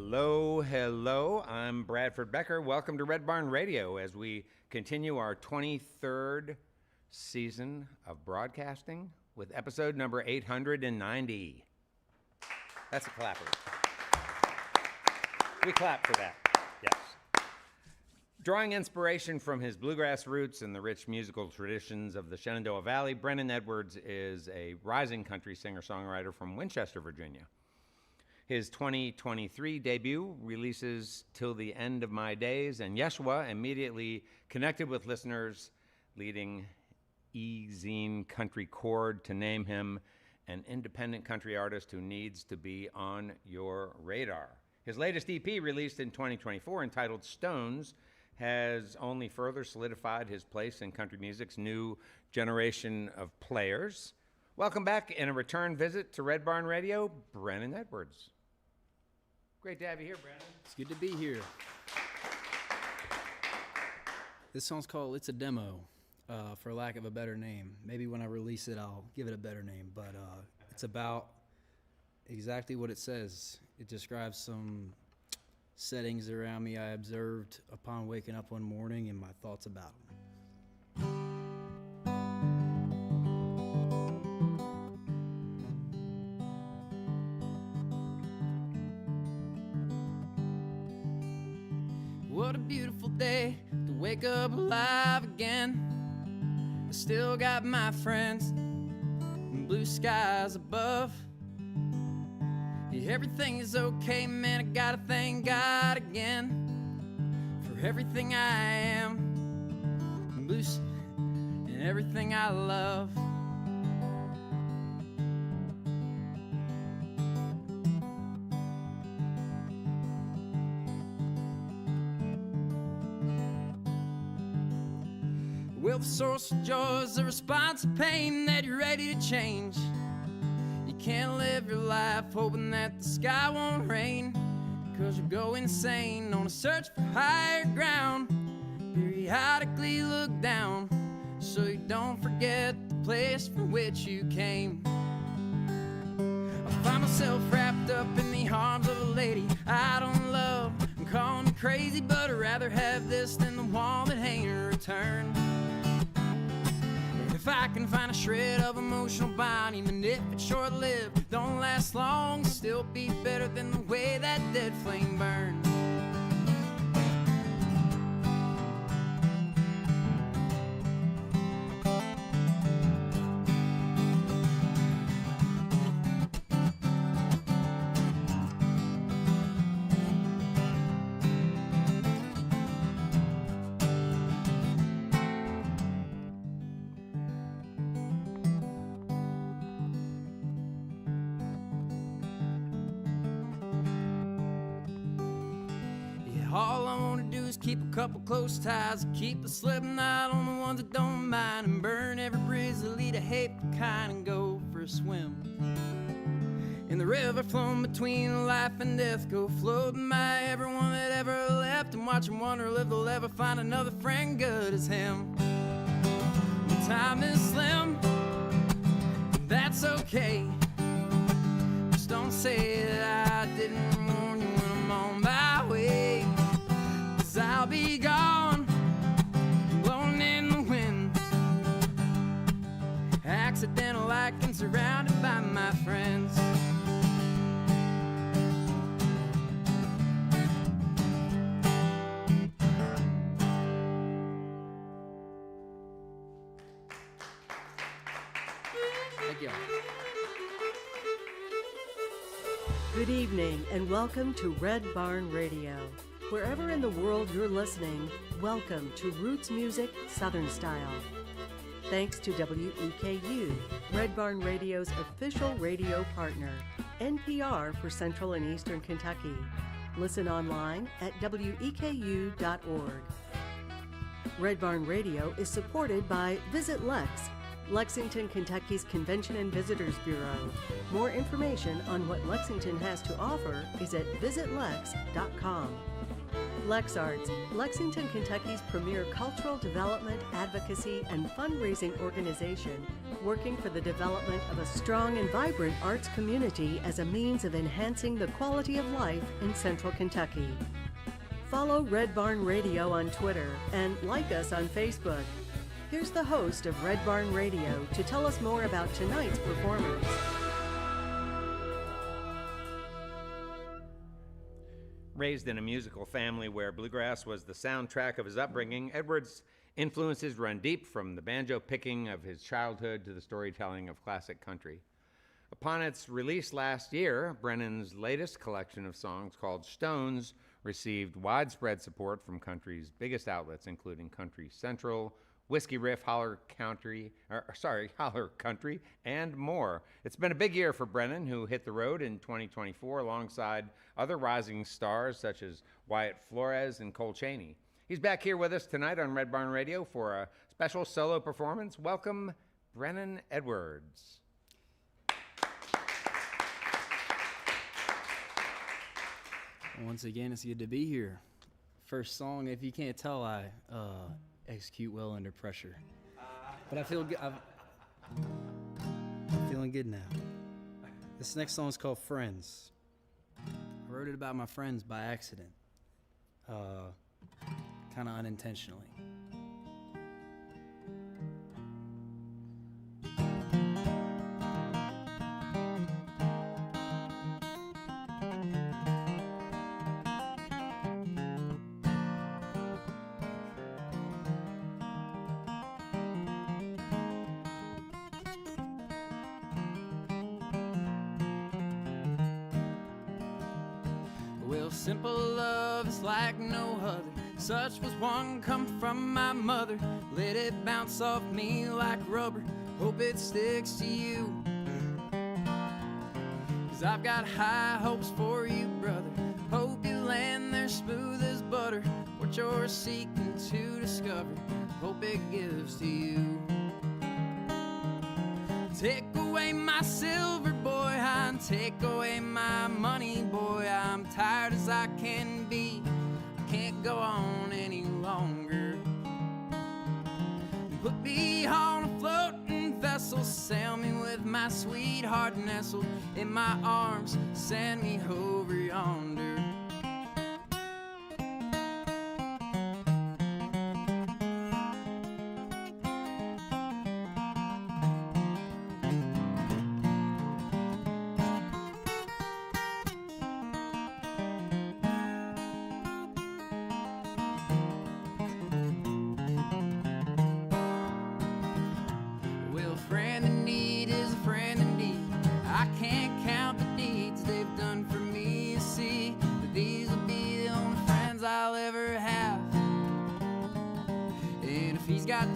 Hello, hello. I'm Bradford Becker. Welcome to Red Barn Radio as we continue our 23rd season of broadcasting with episode number 890. That's a clapper. We clap for that, yes. Drawing inspiration from his bluegrass roots and the rich musical traditions of the Shenandoah Valley, Brennan Edwards is a rising country singer-songwriter from Winchester, Virginia. His 2023 debut releases Till the End of My Days, and Yeshua immediately connected with listeners, leading E-Zine Country Chord to name him an independent country artist who needs to be on your radar. His latest EP, released in 2024, entitled Stones, has only further solidified his place in country music's new generation of players. Welcome back in a return visit to Red Barn Radio, Brennan Edwards. Great to have you here, Brennan. It's good to be here. This song's called It's a Demo, for lack of a better name. Maybe when I release it, I'll give it a better name, but it's about exactly what it says. It describes some settings around me I observed upon waking up one morning and my thoughts about them. What a beautiful day to wake up alive again. I still got my friends and blue skies above. Yeah, everything is okay, man. I gotta thank God again for everything I am, and everything I love. Well, the source of joy is the response of pain that you're ready to change. You can't live your life hoping that the sky won't rain, 'cause you go insane on a search for higher ground. Periodically look down so you don't forget the place from which you came. I find myself wrapped up in the arms of a lady I don't love. I'm calling her crazy, but I'd rather have this than the wall that ain't returned. If I can find a shred of emotional bond, even if it's short-lived, don't last long, still be better than the way that dead flame burns. All I want to do is keep a couple close ties, keep the slip knot on the ones that don't mind, and burn every bridge that lead to hateful kind, and go for a swim in the river flowing between life and death. Go floating by everyone that ever left, and watch them wonder if they'll ever find another friend good as him. The time is slim, that's okay. Just don't say that I didn't warn you when I'm on my way. I'll be gone, blown in the wind, accidental like and surrounded by my friends. Thank you. Good evening and welcome to Red Barn Radio. Wherever in the world you're listening, welcome to Roots Music Southern Style. Thanks to WEKU, Red Barn Radio's official radio partner, NPR for Central and Eastern Kentucky. Listen online at weku.org. Red Barn Radio is supported by Visit Lex, Lexington, Kentucky's Convention and Visitors Bureau. More information on what Lexington has to offer is at visitlex.com. LexArts, Lexington, Kentucky's premier cultural development, advocacy, and fundraising organization, working for the development of a strong and vibrant arts community as a means of enhancing the quality of life in Central Kentucky. Follow Red Barn Radio on Twitter and like us on Facebook. Here's the host of Red Barn Radio to tell us more about tonight's performance. Raised in a musical family where bluegrass was the soundtrack of his upbringing, Edwards' influences run deep, from the banjo picking of his childhood to the storytelling of classic country. Upon its release last year, Brennan's latest collection of songs, called Stones, received widespread support from country's biggest outlets, including Country Central, Whiskey Riff, Holler Country, and more. It's been a big year for Brennan, who hit the road in 2024 alongside other rising stars such as Wyatt Flores and Cole Chaney. He's back here with us tonight on Red Barn Radio for a special solo performance. Welcome, Brennan Edwards. Once again, it's good to be here. First song, if you can't tell, I execute well under pressure. But I feel good. I'm feeling good now. This next song is called Friends. I wrote it about my friends by accident, kind of unintentionally. Simple love is like no other. Such was one come from my mother. Let it bounce off me like rubber. Hope it sticks to you. 'Cause I've got high hopes for you, brother. Hope you land there smooth as butter. What you're seeking to discover, hope it gives to you. Take away my silver, boy, and take away my money, boy. I'm tired as I can be. I can't go on any longer. Put me on a floating vessel, sail me with my sweetheart nestled in my arms, send me over yonder.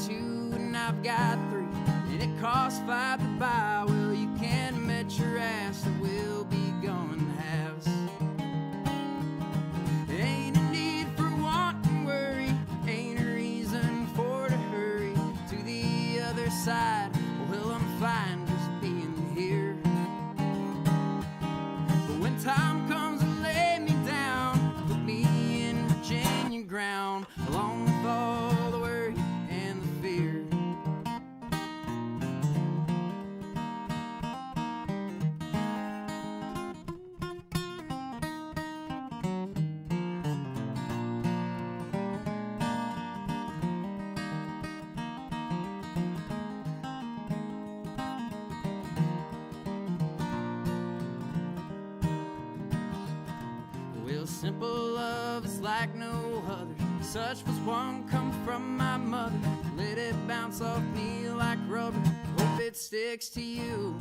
Two and I've got three, and it costs $5 to buy. Well, you can bet your ass that we'll be going halves. Ain't a need for want and worry, ain't a reason for to hurry to the other side. Well, I'm fine just being here. But when time comes to lay me down, put me in Virginia ground, along with all the worry and the fear. Well, simple love is like no other. Such was one come from my mother. Let it bounce off me like rubber. Hope it sticks to you.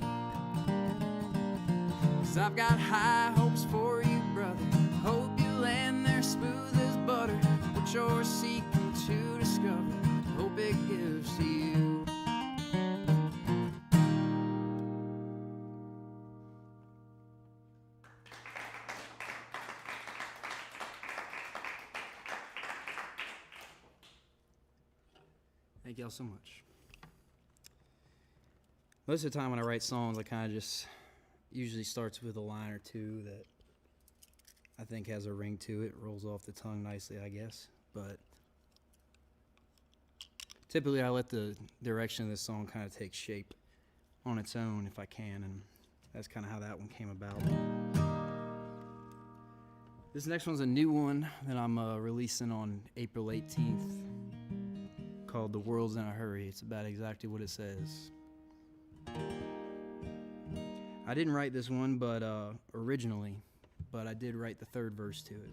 'Cause I've got high hopes for you, brother. Hope you land there smooth as butter. What you're seeking to discover, hope it gives to you. Thank y'all so much. Most of the time when I write songs, I kind of just usually starts with a line or two that I think has a ring to it. Rolls off the tongue nicely, I guess. But typically I let the direction of this song kind of take shape on its own if I can, and that's kind of how that one came about. This next one's a new one that I'm releasing on April 18th called The World's in a Hurry. It's about exactly what it says. I didn't write this one but originally, but I did write the third verse to it.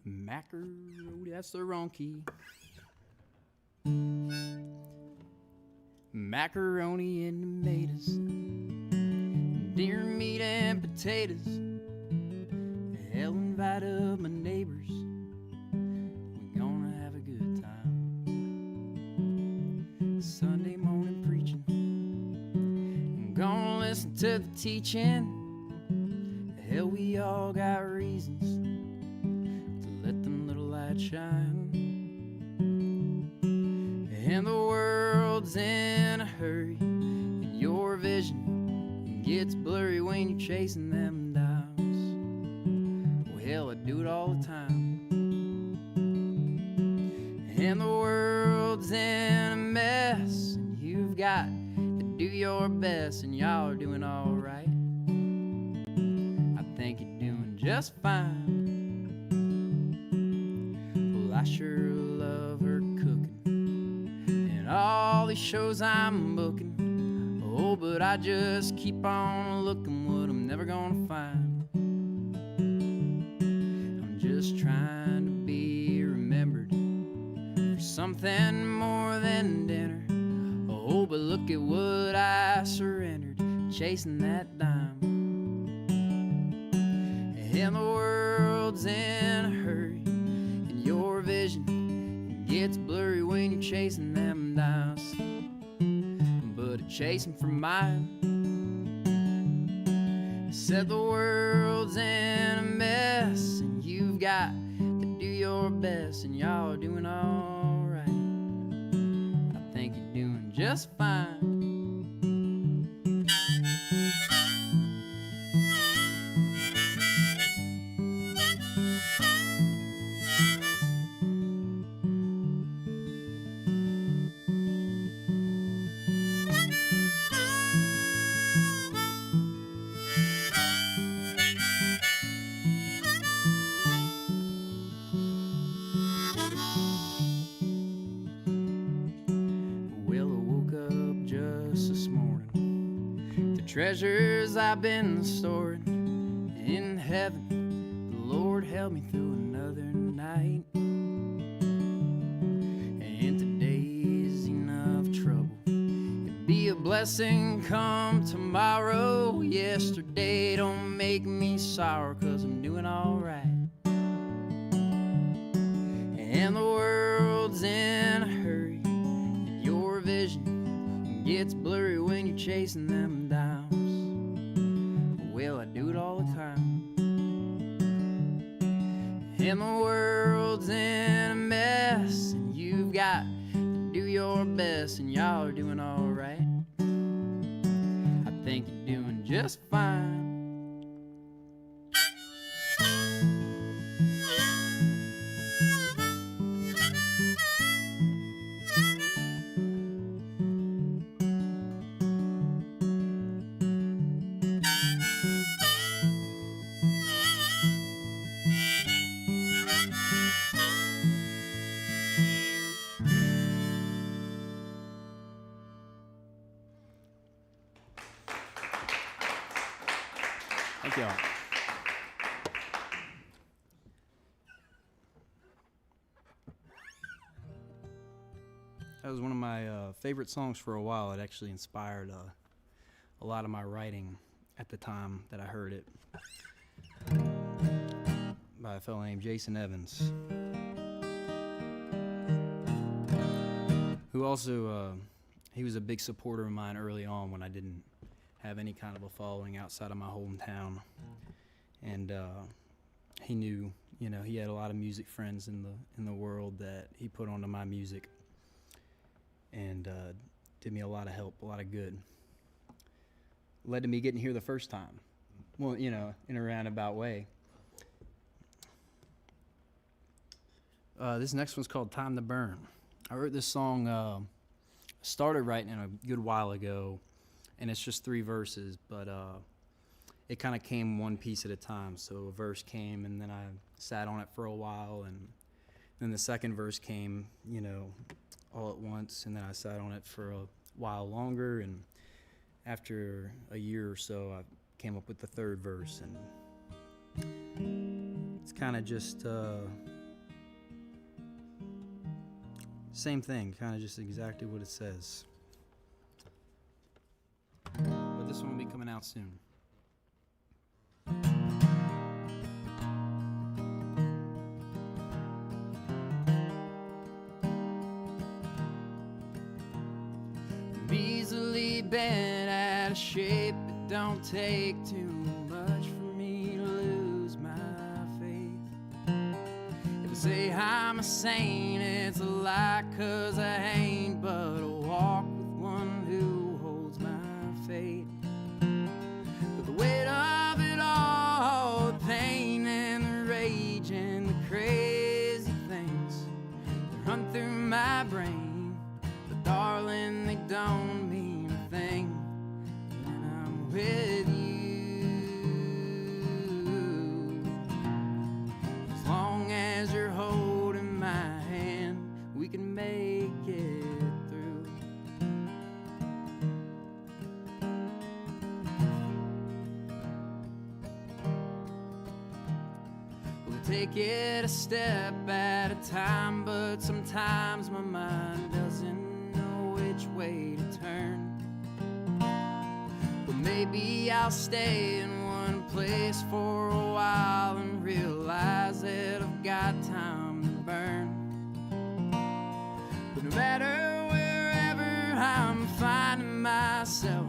Macaroni, that's the wrong key. Macaroni and tomatoes, deer meat and potatoes. Hell, invite up my neighbors. We're gonna have a good time. Sunday morning preaching. I'm gonna listen to the teaching. Hell, we all got reasons to let them little lights shine. And the world's in a hurry, and your vision gets blurry when you're chasing them dials. Well, hell, I do it all the time. And the world's in a mess, and you've got to do your best, and y'all are doing all right. I think you're doing just fine. Well, I sure love her cooking and all these shows I'm booking. Oh, but I just keep on looking what I'm never gonna find. I'm just trying to be remembered for something more than dinner. Oh, but look at what I surrendered, chasing that dime. And the world's in a hurry, and your vision gets blurry when you're chasing them dials. But chasing for mine, said the world's in a mess, and you've got to do your best, and y'all are doing all right. I think you're doing just fine. Treasures I've been storing in heaven, the Lord held me through another night. And today's enough trouble, it'd be a blessing come tomorrow. Yesterday don't make me sour, 'cause I'm doing alright. And the world's in a hurry, and your vision gets blurry when you're chasing them dials. Well, I do it all the time. And the world's in a mess, and you've got to do your best, and y'all are doing alright. I think you're doing just fine. Thank y'all. That was one of my favorite songs for a while. It actually inspired a lot of my writing at the time that I heard it, by a fellow named Jason Evans, who also, he was a big supporter of mine early on when I didn't have any kind of a following outside of my hometown. And he knew, you know, he had a lot of music friends in the world that he put onto my music, and did me a lot of help, a lot of good. Led to me getting here the first time. well, you know, in a roundabout way. This next one's called Time to Burn. I wrote this song, started writing it a good while ago, and it's just 3 verses, but it kind of came one piece at a time. So a verse came, and then I sat on it for a while, and then the second verse came, you know, all at once, and then I sat on it for a while longer, and after a year or so, I came up with the third verse, and it's kind of just same thing, kind of just exactly what it says. But this one will be coming out soon. I'm easily bent out of shape. It don't take too much for me to lose my faith. If I say I'm a saint, it's a lie, 'cause I ain't, but I walk with one who holds my fate. But the weight of it all, the pain and the rage and the crazy things that run through my brain, but darling, they don't mean a thing when I'm with you. As long as you're holding my hand, we can make it through. We'll take it a step at a time, but sometimes my mind doesn't know which way to turn. But maybe I'll stay in one place for a while and realize that I've got time to burn. But no matter wherever I'm finding myself,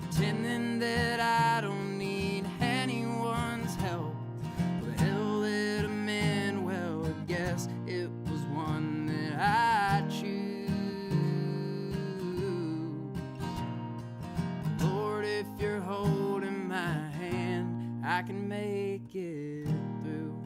pretending that I don't need anyone's help. The hell that I'm in, well, I guess it was one that I choose. Lord, if you're holding my hand, I can make it through.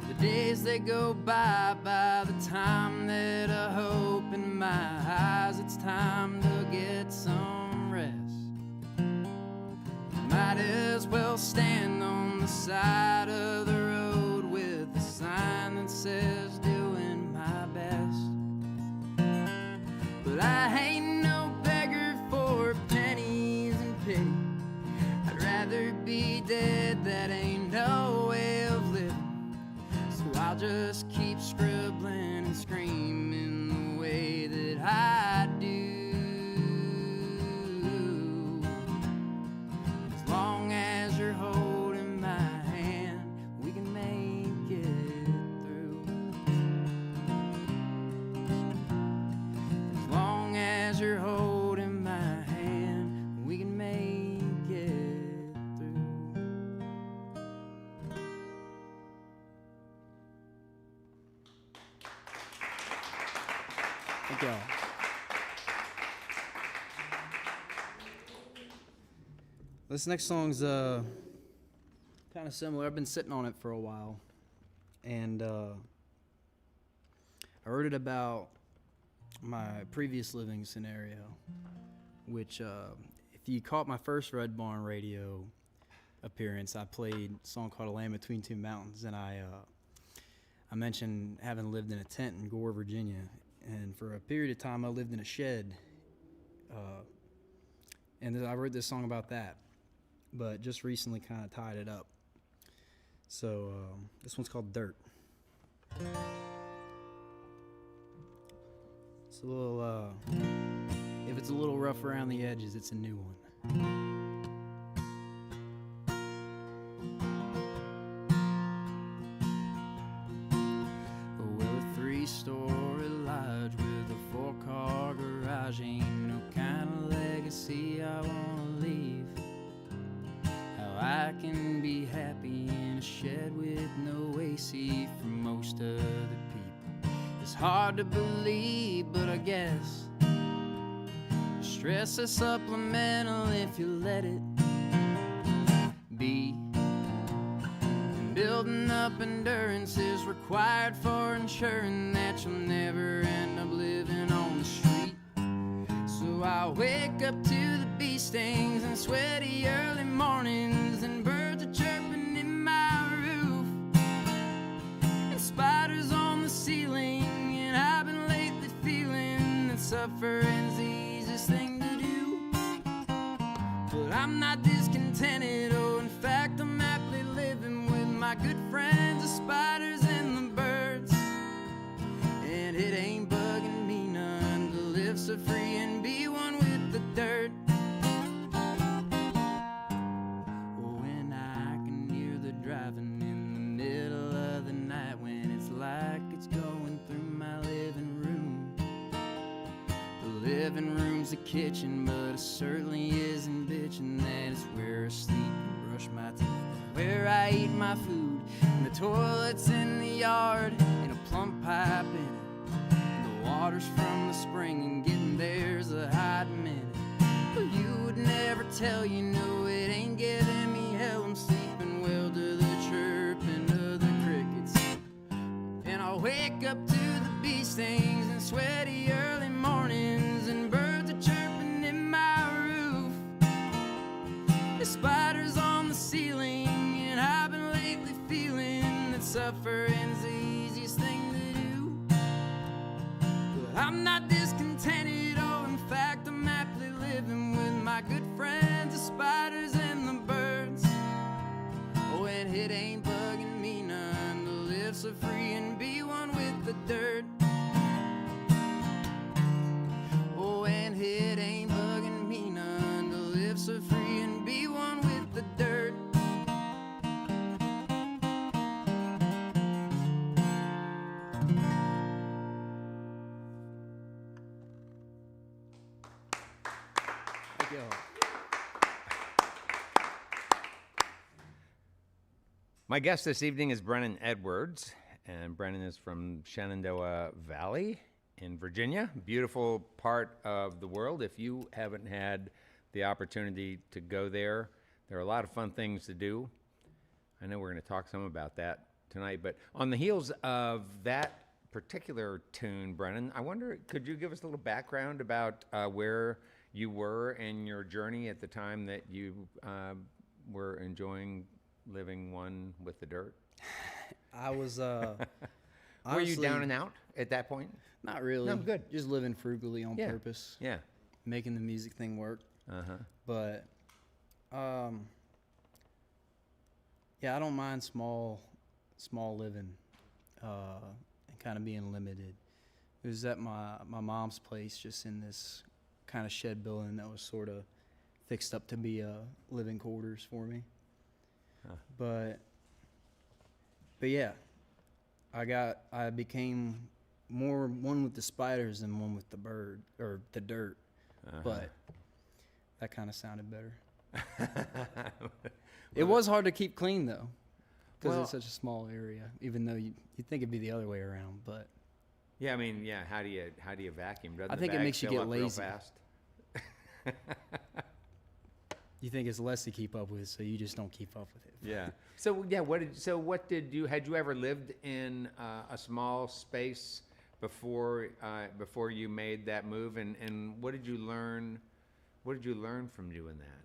The days they go by the time that I hope in my eyes it's time to get some rest. Might as well stand on the side of the road with a sign that says doing my best. But I ain't no beggar for pennies and pity. I'd rather be dead, that ain't no way of living. So I'll just keep scribbling and screaming the way that I do. As long as you're holding my hand, we can make it through. As long as you're holding my hand, we can make it through. Thank y'all. This next song's kind of similar. I've been sitting on it for a while, and I wrote it about my previous living scenario, which if you caught my first Red Barn radio appearance, I played a song called A Land Between Two Mountains, and I mentioned having lived in a tent in Gore, Virginia, and for a period of time I lived in a shed, and I wrote this song about that, but just recently kind of tied it up. So this one's called Dirt. It's a little, if it's a little rough around the edges, it's a new one. Well, a 3-story lodge with a 4-car garage ain't no kind of legacy I want shed with no AC for most of the people. It's hard to believe, but I guess stress is supplemental if you let it be. And building up endurance is required for ensuring that you'll never end up living on the street. So I wake up to the bee stings and sweaty early mornings, and birds are chirping in my roof, and spiders on the ceiling. And I've been lately feeling that suffering's the easiest thing to do. But I'm not discontented, oh, in fact, I'm happily living with my good friends, the spiders and the birds. And it ain't bugging me none to live so free and be one with the dirt. When I can hear the driving in the middle of the night, when it's like it's going through my living room. The living room's the kitchen, but it certainly isn't bitching that it's where I sleep and brush my teeth, where I eat my food, and the toilet's in the yard, and a plumb pipe in it. The water's from the spring, and getting there's a hot minute. Well, you would never tell, you know it ain't giving me hell. I'm sleeping well to the chirping of the crickets. And I wake up to the bee stings and sweaty early mornings, and birds are chirping in my roof. The spiders on the ceiling, and I've been lately feeling that suffering's the easiest thing to do. But I'm not discontented, oh, in fact, I'm happily living with my good friends, the spiders and the birds. Oh, and it ain't bugging me none to live so free and be one with the dirt. Oh, and it ain't bugging me none to live so free and be one with the dirt. Thank you. My guest this evening is Brennan Edwards, and Brennan is from Shenandoah Valley in Virginia, beautiful part of the world. If you haven't had the opportunity to go there, there are a lot of fun things to do. I know we're going to talk some about that tonight, but on the heels of that particular tune, Brennan, I wonder, could you give us a little background about where you were in your journey at the time that you were enjoying living one with the dirt? I was Were you honestly, down and out at that point? not really. No, good. Just living frugally on Yeah. purpose, Yeah. making the music thing work. Uh-huh. But yeah, I don't mind small living and kind of being limited. It was at my mom's place, just in this kind of shed building that was sort of fixed up to be living quarters for me. Huh. But yeah, I became more one with the spiders than one with the bird or the dirt. Uh-huh. But that kind of sounded better. It was hard to keep clean though, because Well- it's such a small area. Even though you'd think it'd be the other way around, but Yeah, I mean, yeah. How do you vacuum? Doesn't I the think it bag makes you fill get up real lazy. fast? you think it's less to keep up with, so you just don't keep up with it. Yeah. So yeah, had you ever lived in a small space before you made that move, and what did you learn? What did you learn from doing that?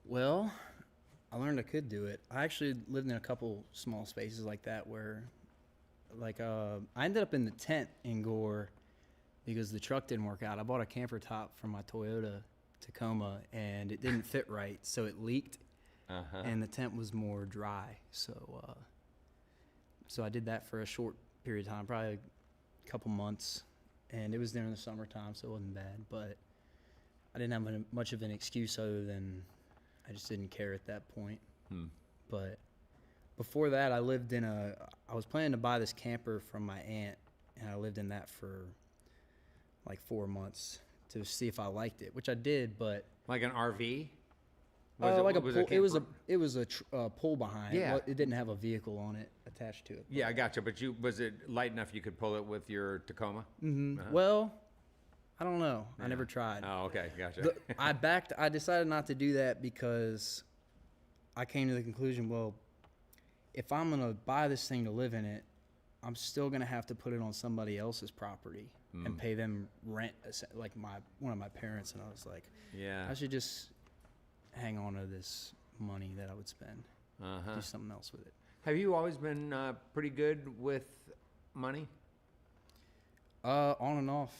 Well, I learned I could do it. I actually lived in a couple small spaces like that where, like, I ended up in the tent in Gore because the truck didn't work out. I bought a camper top from my Toyota Tacoma, and it didn't fit right, so it leaked, and the tent was more dry. So I did that for a short period of time, probably a couple months, and it was during the summertime, so it wasn't bad. But I didn't have much of an excuse other than I just didn't care at that point. But before that, I was planning to buy this camper from my aunt, and I lived in that for like 4 months to see if I liked it, which I did, but Like an RV? Like a was pull, camper? it was a pull behind. Yeah. It didn't have a vehicle on it attached to it. Yeah, I gotcha. But was it light enough you could pull it with your Tacoma? Well, I don't know. I never tried. Oh, okay, gotcha. I decided not to do that because I came to the conclusion, well, if I'm going to buy this thing to live in it, I'm still going to have to put it on somebody else's property and pay them rent, like one of my parents. And I was like, Yeah. I should just hang on to this money that I would spend, do something else with it. Have you always been pretty good with money? On and off.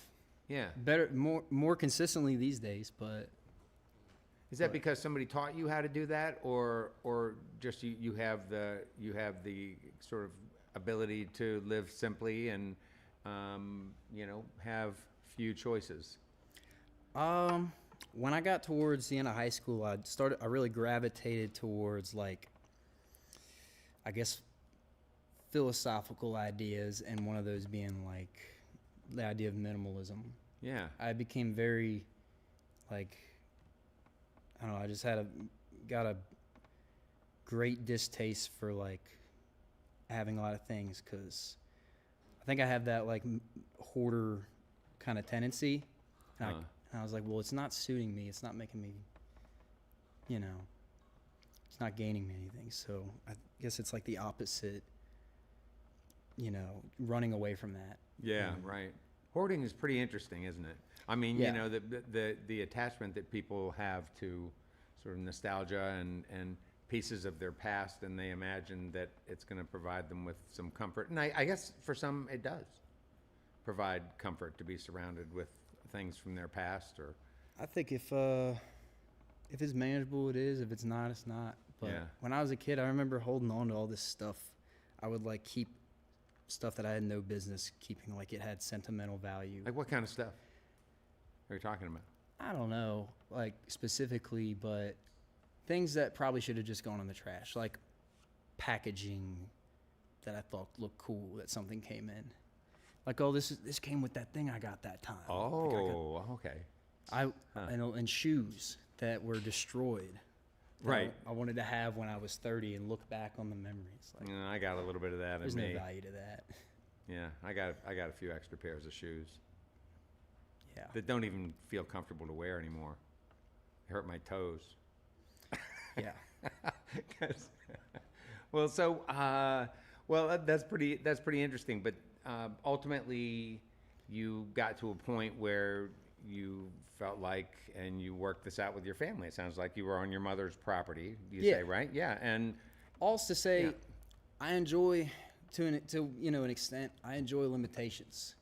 Yeah. Better, more consistently these days, but Is that because somebody taught you how to do that, or just you have the sort of ability to live simply and have few choices? When I got towards the end of high school, I really gravitated towards, like, I guess, philosophical ideas, and one of those being like the idea of minimalism. Yeah. I became very, like, I don't know, I just got a great distaste for, like, having a lot of things, because I think I have that, like, hoarder kind of tendency. And I was like, well, it's not suiting me. It's not making me, it's not gaining me anything. So I guess it's like the opposite, running away from that. Yeah, right. Hoarding is pretty interesting, isn't it? I mean, Yeah. the attachment that people have to sort of nostalgia and pieces of their past, and they imagine that it's going to provide them with some comfort. And I guess for some it does provide comfort to be surrounded with things from their past. Or I think if it's manageable, it is. If it's not, it's not. But Yeah. when I was a kid, I remember holding on to all this stuff. I would, like, keep stuff that I had no business keeping, like it had sentimental value. like, what kind of stuff are you talking about? I don't know, like, specifically, but things that probably should have just gone in the trash, like packaging that I thought looked cool that something came in. Like, oh, this came with that thing I got that time. Oh, okay. And shoes that were destroyed. that Right. I wanted to have when I was 30 and look back on the memories. Like, I got a little bit of that in there's me. no value to that. Yeah, I got a few extra pairs of shoes Yeah. that don't even feel comfortable to wear anymore. They hurt my toes. Yeah. 'Cause- that's pretty interesting. But ultimately, you got to a point where you felt like, and you worked this out with your family. It sounds like you were on your mother's property. You Yeah. say, right? Yeah, and Also to say, Yeah. I enjoy to an extent. I enjoy limitations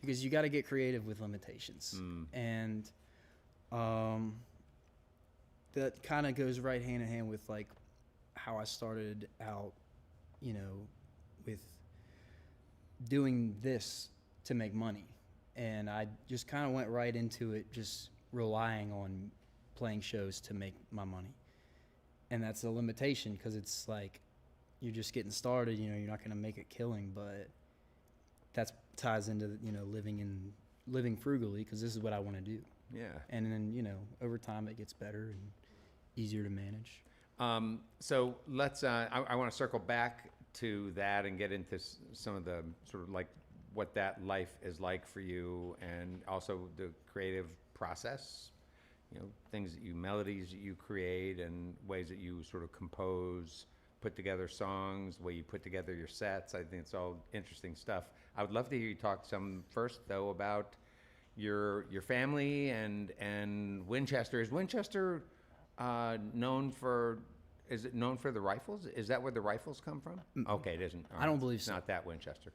because you got to get creative with limitations, and that kind of goes right hand in hand with, like, how I started out, with doing this to make money, and I just kind of went right into it, just relying on playing shows to make my money. And that's a limitation because it's like you're just getting started, you're not going to make a killing, but that ties into, living frugally because this is what I want to do. yeah. And then, over time it gets better and easier to manage. So let's. I want to circle back to that and get into some of the sort of like what that life is like for you, and also the creative process. Things that melodies that you create, and ways that you sort of compose, put together songs, the way you put together your sets. I think it's all interesting stuff. I would love to hear you talk some first, though, about your family and Winchester. Is Winchester known for? Is it known for the rifles? Is that where the rifles come from? Okay, it isn't. All I don't right. believe It's so. not that Winchester.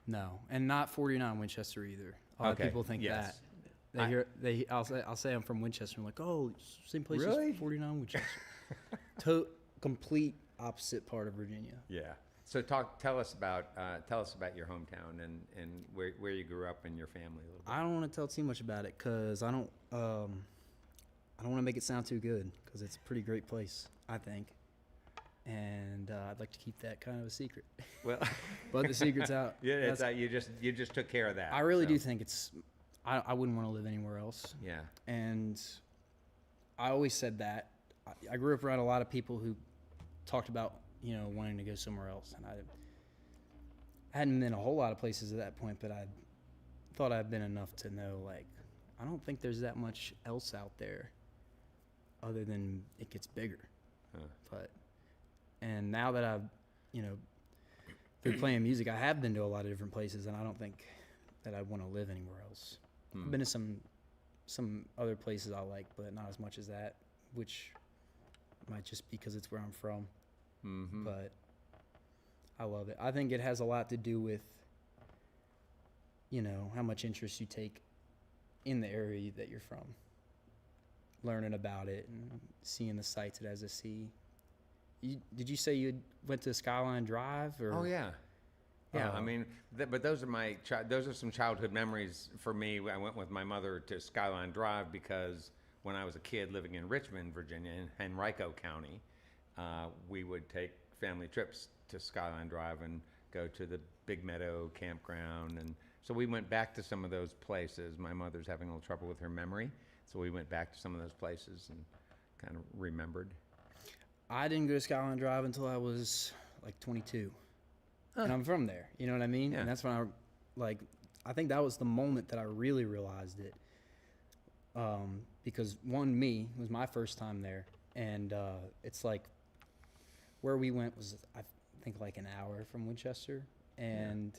No, and not 49 Winchester either. A lot Okay, of people think yes. that. I'll say I'm from Winchester. I'm like, oh, same place Really? as 49 Winchester. Complete opposite part of Virginia. Yeah. So tell us about your hometown and where you grew up and your family a little bit. I don't want to tell too much about it because I don't want to make it sound too good because it's a pretty great place, I think. And I'd like to keep that kind of a secret. Well, But the secret's out. yeah, it's That's- you just took care of that. I really so. do think I wouldn't want to live anywhere else. Yeah. And I always said that. I grew up around a lot of people who talked about, you know, wanting to go somewhere else, and I hadn't been a whole lot of places at that point, but I thought I'd been enough to know, like, I don't think there's that much else out there other than it gets bigger. And now that I've, you know, through playing music, I have been to a lot of different places, and I don't think that I want to live anywhere else. I've been to some other places I like, but not as much as that, which might just be because it's where I'm from. But I love it. I think it has a lot to do with, you know, how much interest you take in the area that you're from, learning about it and seeing the sights it has to see. Did you say you went to Skyline Drive? Or? Oh yeah, yeah. I mean, but those are those are some childhood memories for me. I went with my mother to Skyline Drive because when I was a kid living in Richmond, Virginia, in Henrico County, we would take family trips to Skyline Drive and go to the Big Meadow campground, and so we went back to some of those places. My mother's having a little trouble with her memory, so we went back to some of those places and kind of remembered. I didn't go to Skyline Drive until I was like 22, and I'm from there. You know what I mean? Yeah. And that's when I think that was the moment that I really realized it. Because it was my first time there, and it's like where we went was, I think, like an hour from Winchester, and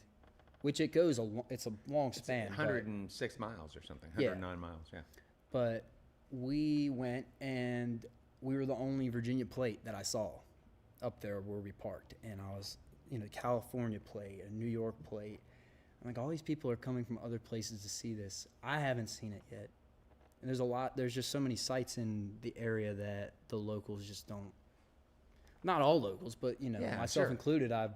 which it goes it's a long span. 106 miles or something. 109 miles. Yeah. But we went, and we were the only Virginia plate that I saw up there where we parked, and I was, you know, California plate, a New York plate. I'm like, all these people are coming from other places to see this. I haven't seen it yet. And there's just so many sites in the area that the locals just don't, not all locals, but, you know, myself included, I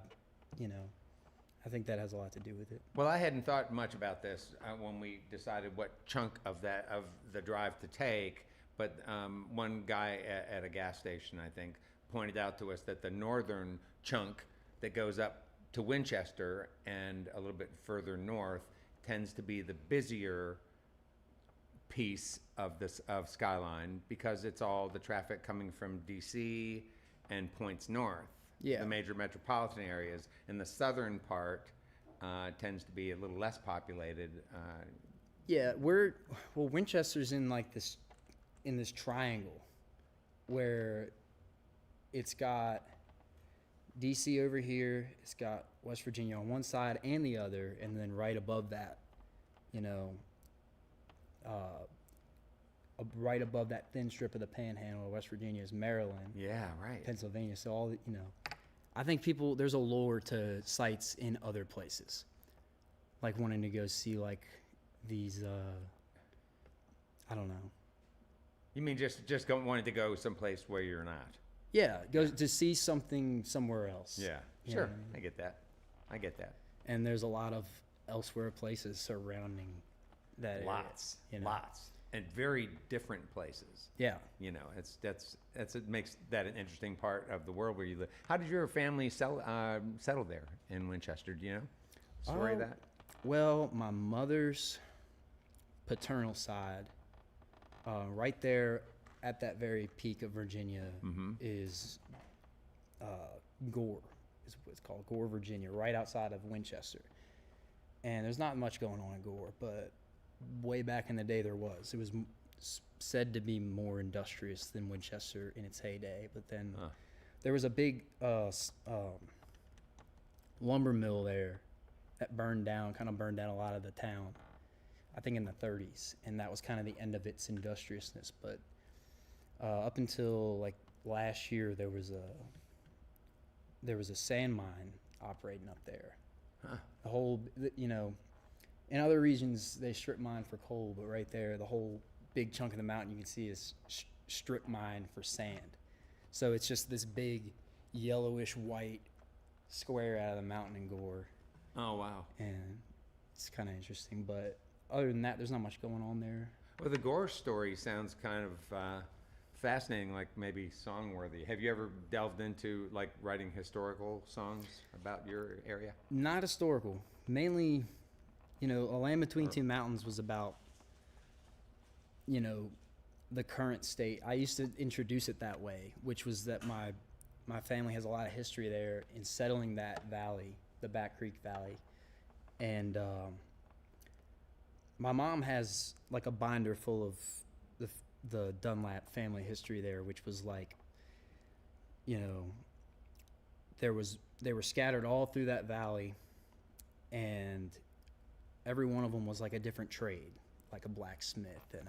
think that has a lot to do with it. Well, I hadn't thought much about this when we decided what chunk of the drive to take, but one guy at a gas station, I think, pointed out to us that the northern chunk that goes up to Winchester and a little bit further north tends to be the busier piece of Skyline, because it's all the traffic coming from DC and points north, the major metropolitan areas, and the southern part tends to be a little less populated. Winchester's in like this triangle where it's got DC over here, it's got West Virginia on one side and the other, and then right above that, you know, right above that thin strip of the panhandle of West Virginia is Maryland. Yeah, right. Pennsylvania. So all, you know, I think there's a lure to sites in other places, like wanting to go see like these, I don't know. You mean just wanting to go someplace where you're not? Yeah, go to see something somewhere else. Yeah, sure. You know, I get that. And there's a lot of elsewhere places surrounding that lots, area, you know? Lots, and very different places. Yeah, you know, it makes that an interesting part of the world where you live. How did your family settle there in Winchester? Do you know story of that? Well, my mother's paternal side, right there at that very peak of Virginia, is Gore, is what it's called, Gore, Virginia, right outside of Winchester. And there's not much going on in Gore, but way back in the day there was. It was said to be more industrious than Winchester in its heyday, but then there was a big lumber mill there that burned down a lot of the town, I think in the 30s, and that was kind of the end of its industriousness. But up until like last year, there was a sand mine operating up there. The whole, you know, in other regions they strip mine for coal, but right there, the whole big chunk of the mountain you can see is strip mine for sand. So it's just this big yellowish white square out of the mountain in Gore. Oh wow! And it's kind of interesting, but other than that, there's not much going on there. Well, the Gore story sounds kind of fascinating, like maybe song-worthy. Have you ever delved into like writing historical songs about your area? Not historical. Mainly, you know, A Land Between Two Mountains was about, you know, the current state. I used to introduce it that way, which was that my family has a lot of history there in settling that valley, the Back Creek Valley. And my mom has like a binder full of the Dunlap family history there, which was like, you know, they were scattered all through that valley, and every one of them was like a different trade, like a blacksmith, and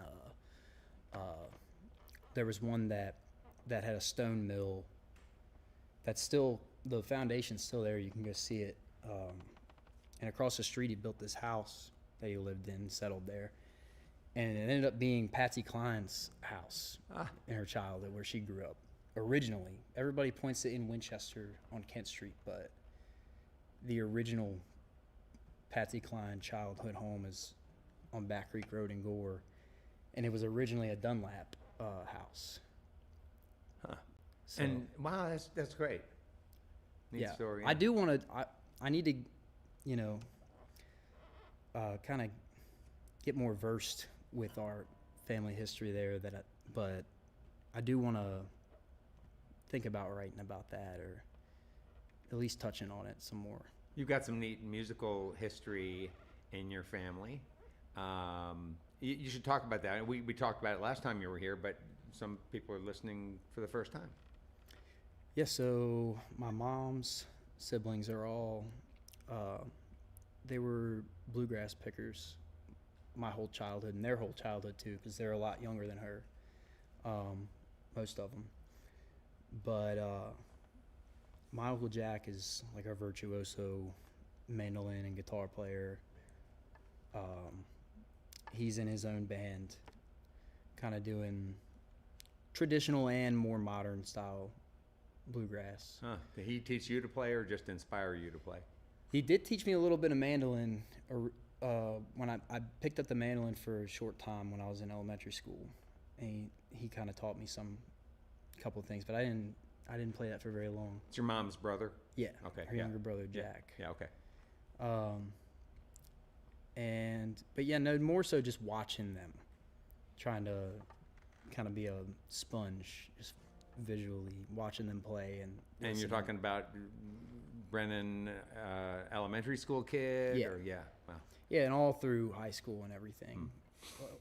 there was one that had a stone mill that's still, the foundation's still there, you can go see it, and across the street he built this house that he lived in, settled there, and it ended up being Patsy Cline's house in her childhood where she grew up originally. Everybody points to it in Winchester on Kent Street, but the original Patsy Cline childhood home is on Back Creek Road in Gore, and it was originally a Dunlap house. Huh. So, And wow, that's great. Neat yeah, story. I do want to. I need to, you know, kind of get more versed with our family history there. But I do want to think about writing about that, or at least touching on it some more. You've got some neat musical history in your family. You should talk about that. We talked about it last time you were here, but some people are listening for the first time. Yeah, so my mom's siblings are all, they were bluegrass pickers my whole childhood, and their whole childhood too, because they're a lot younger than her, most of them. But my Uncle Jack is like a virtuoso mandolin and guitar player. He's in his own band, kind of doing traditional and more modern style bluegrass. Huh. Did he teach you to play or just inspire you to play? He did teach me a little bit of mandolin when I picked up the mandolin for a short time when I was in elementary school, and he kind of taught me a couple of things, but I didn't play that for very long. It's your mom's brother? Yeah. Okay. Her younger brother Yeah. Jack. Yeah. Okay. But yeah, no, more so just watching them, trying to kind of be a sponge, just visually watching them play. And you're listening. talking about Brennan, elementary school kid? Yeah. Or, yeah. Wow. Yeah, and all through high school and everything.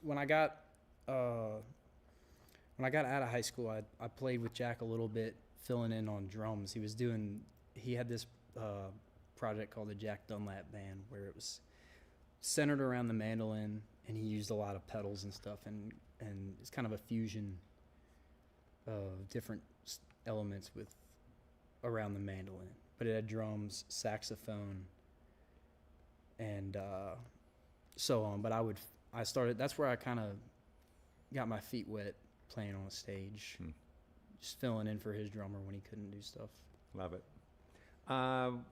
When I got out of high school, I played with Jack a little bit, filling in on drums. He had this project called the Jack Dunlap Band, where it was centered around the mandolin, and he used a lot of pedals and stuff, and it's kind of a fusion of different elements around the mandolin. But it had drums, saxophone, and so on. But that's where I kind of got my feet wet playing on a stage, just filling in for his drummer when he couldn't do stuff. Love it.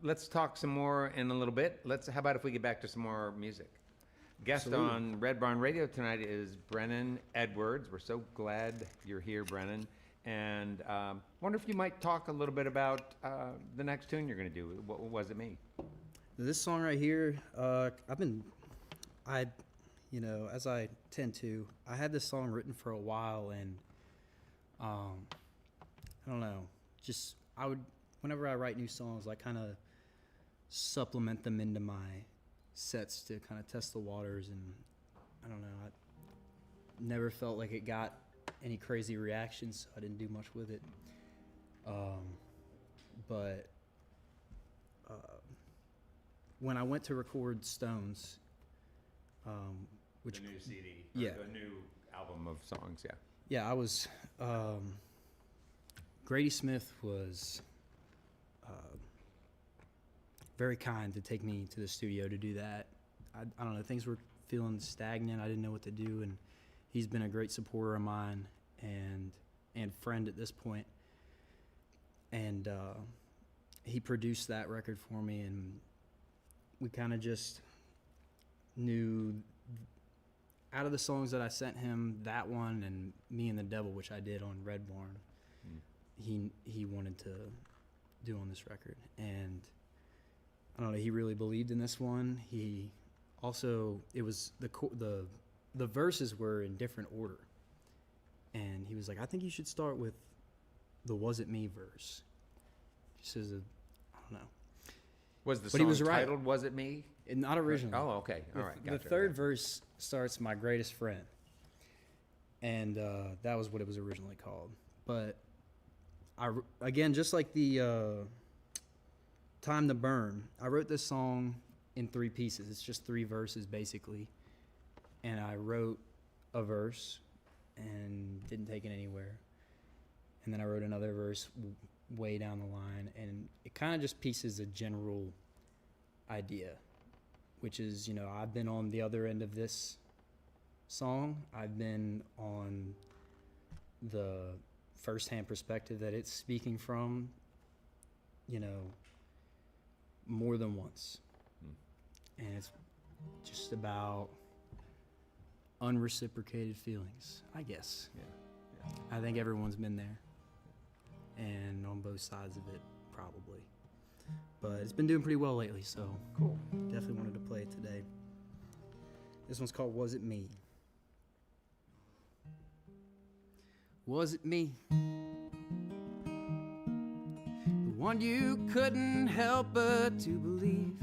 Let's talk some more in a little bit. How about if we get back to some more music? Guest Absolutely. on Red Barn Radio tonight is Brennan Edwards. We're so glad you're here, Brennan. And wonder if you might talk a little bit about the next tune you're going to do. What Was It Me? This song right here, as I tend to, I had this song written for a while, and I don't know, whenever I write new songs, I kind of supplement them into my sets to kind of test the waters, and I don't know, I never felt like it got any crazy reactions, so I didn't do much with it. But when I went to record Stones, which the new CD. Yeah. The new album of songs, yeah. Yeah, I was. Grady Smith was very kind to take me to the studio to do that. I don't know, things were feeling stagnant. I didn't know what to do, and he's been a great supporter of mine and friend at this point. And he produced that record for me, and we kind of just knew, out of the songs that I sent him, that one and Me and the Devil, which I did on Red Barn, he wanted to do on this record. And I don't know, he really believed in this one. He also, it was the verses were in different order. And he was like, I think you should start with the "Was It Me" verse. Just as a, I don't know. Was the But song he was right. titled "Was It Me"? Not originally. Oh, okay. All right. The Gotcha. third verse starts "My Greatest Friend," and that was what it was originally called. But again, just like the "Time to Burn," I wrote this song in 3 pieces. It's just 3 verses basically, and I wrote a verse and didn't take it anywhere, and then I wrote another verse way down the line, and it kind of just pieces a general idea, which is, I've been on the other end of this song. I've been on the firsthand perspective that it's speaking from, more than once. And it's just about unreciprocated feelings, I guess. Yeah. I think everyone's been there, and on both sides of it, probably. But it's been doing pretty well lately, so Cool. definitely wanted to play it today. This one's called "Was It Me?" Was it me? The one you couldn't help but to believe?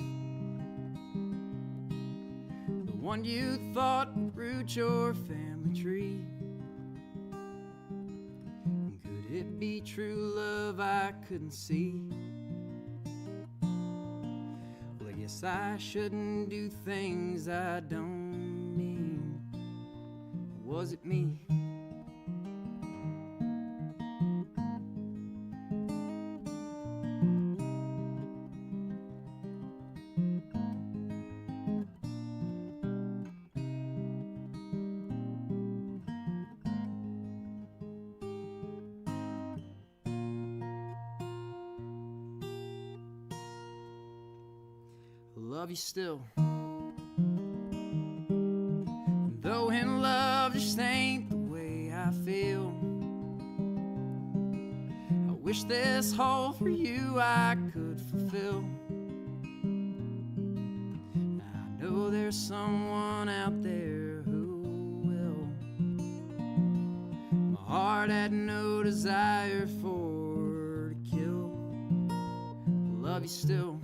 The one you thought would root your family tree? Could it be true love I couldn't see? Well, I guess I shouldn't do things I don't mean. Was it me? Love you still, though in love just ain't the way I feel. I wish this hole for you I could fulfill. I know there's someone out there who will. My heart had no desire for to kill. Love you still.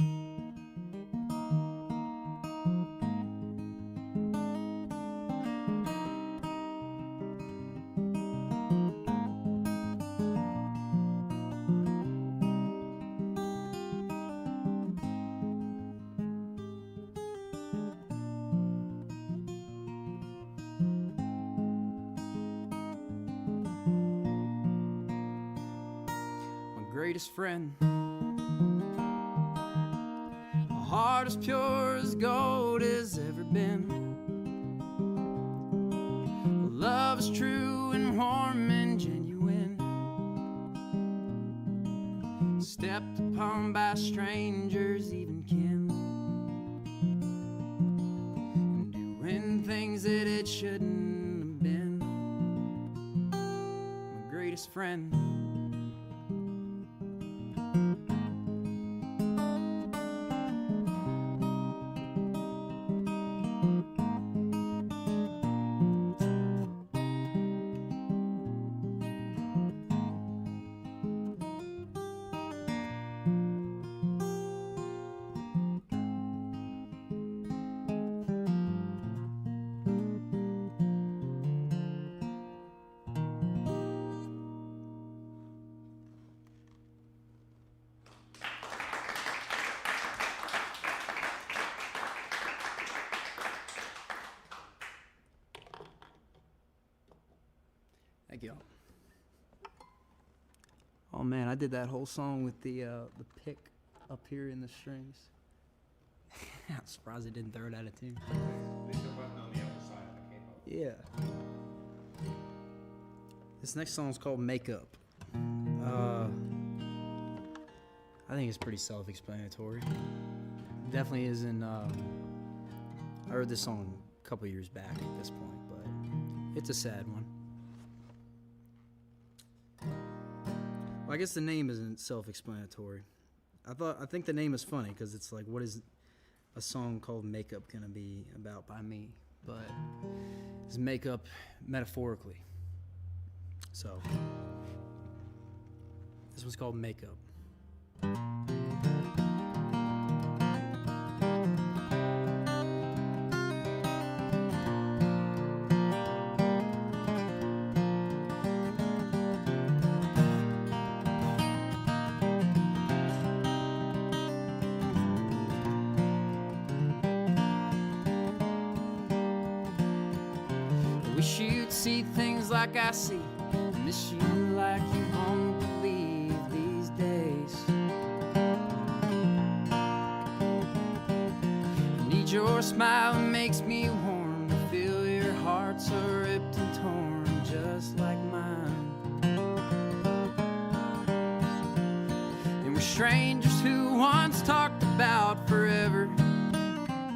Greatest friend, a heart as pure as gold has ever been. Love is true and warm and genuine, stepped upon by strangers, even kin, and doing things that it shouldn't have been. My greatest friend. Thank you. Oh man, I did that whole song with the pick up here in the strings. I'm surprised it didn't throw it out of tune. Yeah. This next song is called "Makeup." I think it's pretty self-explanatory. Definitely isn't. I heard this song a couple years back at this point, but it's a sad one. Well, I guess the name isn't self-explanatory. I think the name is funny because it's like, what is a song called "Makeup" gonna be about by me? But it's makeup metaphorically. So this one's called Makeup. Wish you'd see things like I see. Miss you like you won't believe these days. Need your smile, it makes me warm to feel your heart so ripped and torn, just like mine. And we're strangers who once talked about forever,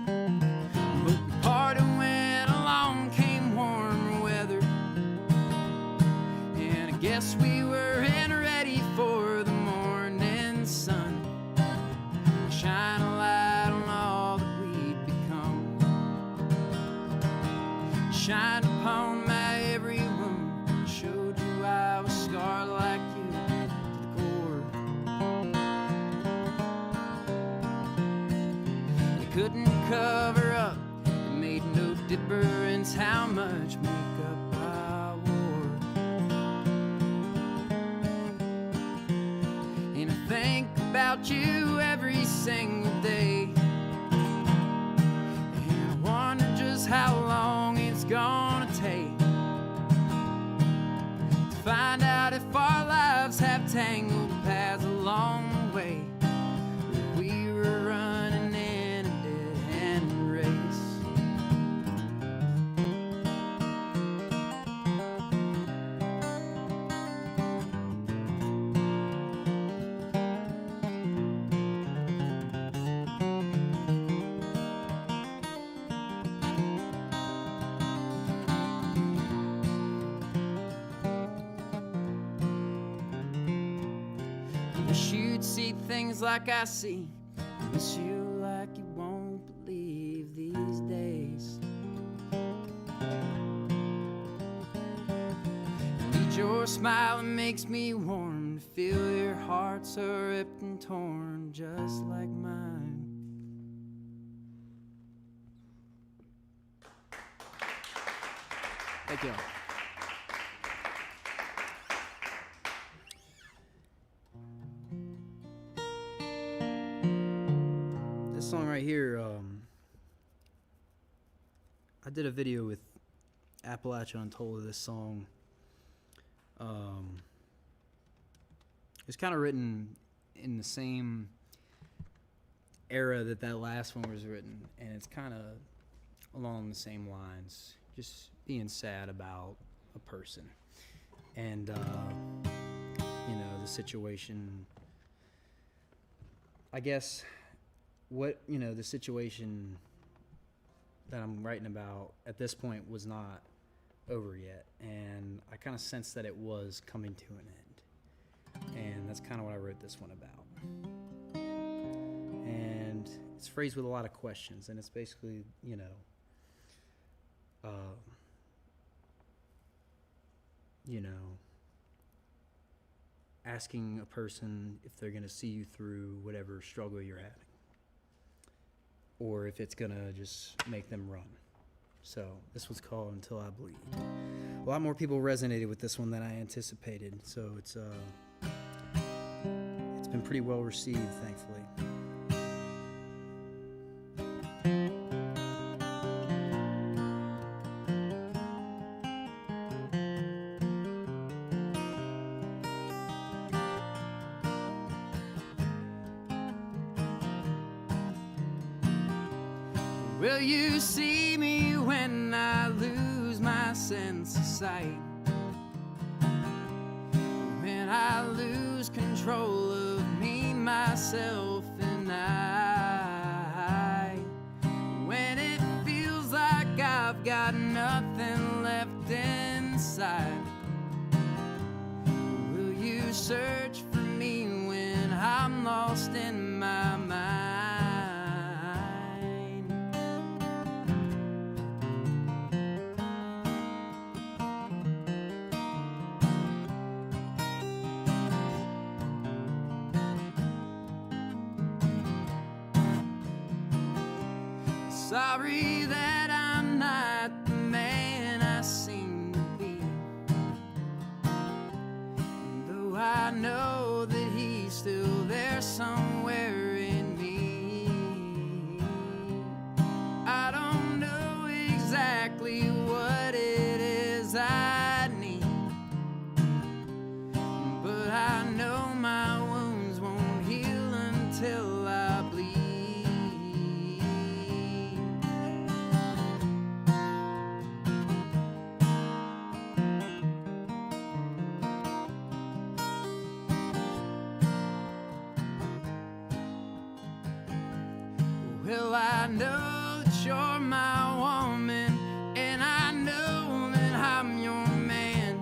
but we parted when along came warmer weather. And I guess we weren't ready for the morning sun. Shine a light on all that we'd become. Shine upon my every wound. Showed you I was scarred like you to the core. You couldn't cover up. It made no difference how much makeup I wore. And I think about you every single day. And I wonder just how long it's gonna take to find out if our lives have tangled paths along the way. If we were running in a dead-end race. Wish you'd see things like I see. Miss you like you won't believe these days. Need your smile, it makes me warm to feel your heart so ripped and torn, just like mine. Thank you. This song right here, I did a video with Appalachia Untold of this song. It's kind of written in the same era that last one was written, and it's kind of along the same lines, just being sad about a person and the situation. I guess the situation that I'm writing about at this point was not over yet, and I kind of sensed that it was coming to an end, and that's kind of what I wrote this one about. And it's phrased with a lot of questions, and it's basically asking a person if they're going to see you through whatever struggle you're having, or if it's going to just make them run. So this was called Until I Bleed. A lot more people resonated with this one than I anticipated, so it's been pretty well received, thankfully. Will you see me when I lose my sense of sight? When I lose control of me, myself, and I? When it feels like I've got nothing left inside? Will you search for me when I'm lost in my mind? Sorry that I'm not the man I seem to be, though I know that he's still there somewhere in me. I don't know exactly what it is I need, but I know my wounds won't heal until I bleed. Well, I know that you're my woman, and I know that I'm your man,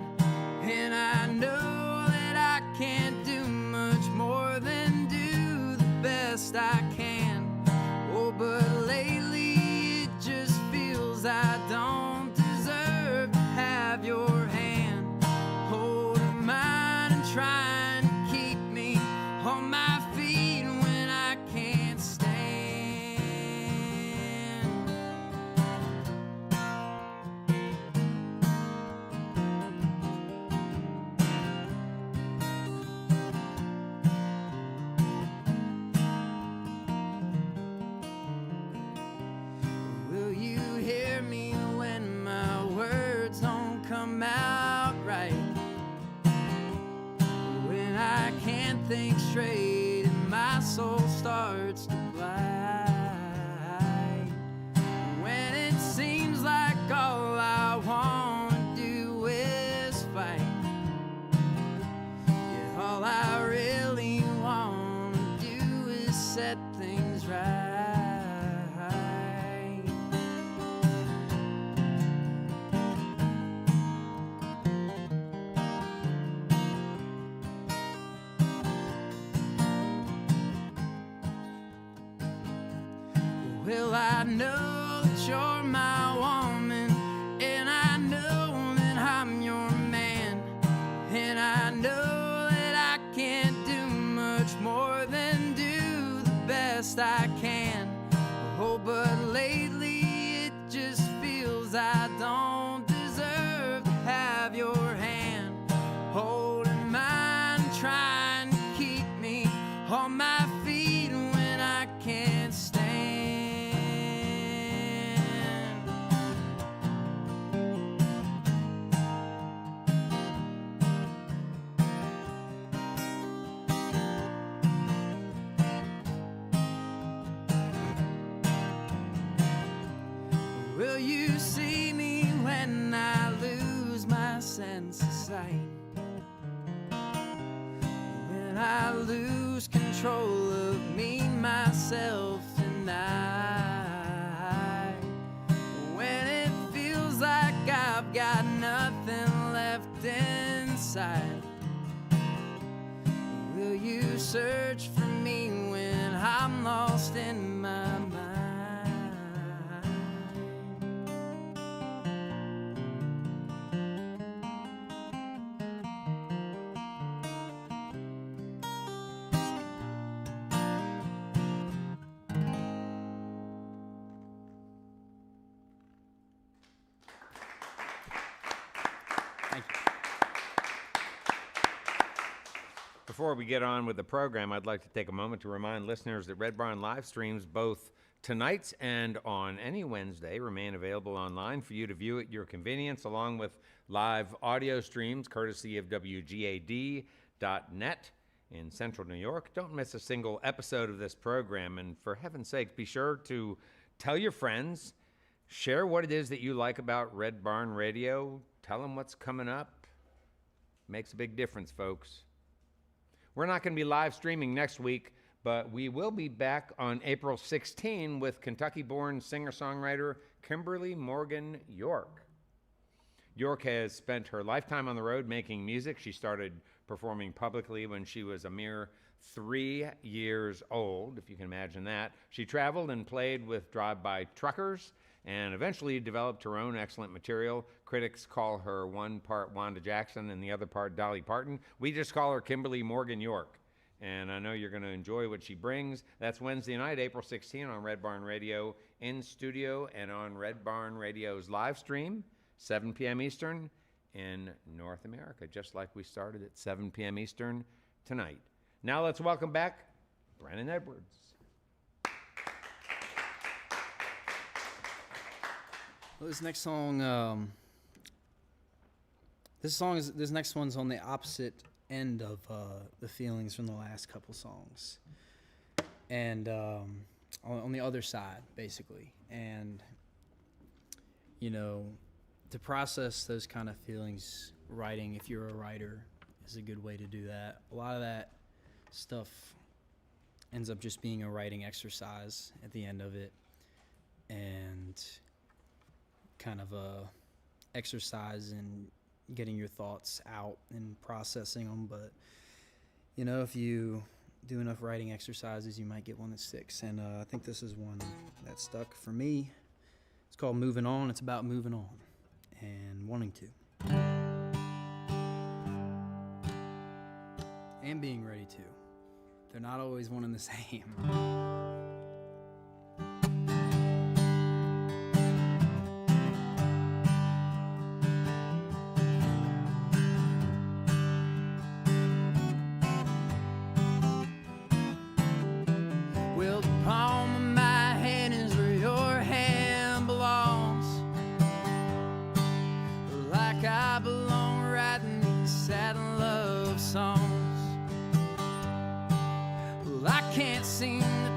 and I know that I can't do much more than do the best I can. Oh, but lately it just feels I don't deserve to have your hand holding mine and trying to keep me on my feet when I can't stand. Will you hear me when my words don't come out right? When I can't think straight and my soul starts to blind. When it seems like all I want to do is fight. Yeah, all I really want to do is set things right. Well, I know that you're my woman, and I know that I'm your man, and I know that I can't do much more than do the best I can. Oh, but lately it just feels I don't deserve to have your hand holding mine, trying to keep me on my feet when I can't stand. Will you see me when I lose my sense of sight? When I lose control of me, myself, and I. When it feels like I've got nothing left inside. Will you search for me when I'm lost in my mind? Thank you. Before we get on with the program, I'd like to take a moment to remind listeners that Red Barn live streams, both tonight's and on any Wednesday, remain available online for you to view at your convenience, along with live audio streams courtesy of WGAD.net in Central New York. Don't miss a single episode of this program, and for heaven's sake, be sure to tell your friends, share what it is that you like about Red Barn Radio, tell them what's coming up. Makes a big difference, folks. We're not going to be live streaming next week, but we will be back on April 16 with Kentucky-born singer-songwriter Kimberly Morgan York. York has spent her lifetime on the road making music. She started performing publicly when she was a mere 3 years old, if you can imagine that. She traveled and played with drive-by truckers and eventually developed her own excellent material. Critics call her one part Wanda Jackson and the other part Dolly Parton. We just call her Kimberly Morgan York. and I know you're going to enjoy what she brings. That's Wednesday night, April 16 on Red Barn Radio in studio and on Red Barn Radio's live stream, 7 p.m. Eastern in North America, just like we started at 7 p.m. Eastern tonight. Now let's welcome back Brennan Edwards. Well, this next song, this next one's on the opposite end of the feelings from the last couple songs, and on the other side, basically. And you know, to process those kind of feelings, writing, if you're a writer, is a good way to do that. A lot of that stuff ends up just being a writing exercise at the end of it, and kind of a exercise in getting your thoughts out and processing them. But you know, if you do enough writing exercises, you might get one that sticks, and I think this is one that stuck for me. It's called Moving On. It's about moving on and wanting to, and being ready to. They're not always one and the same.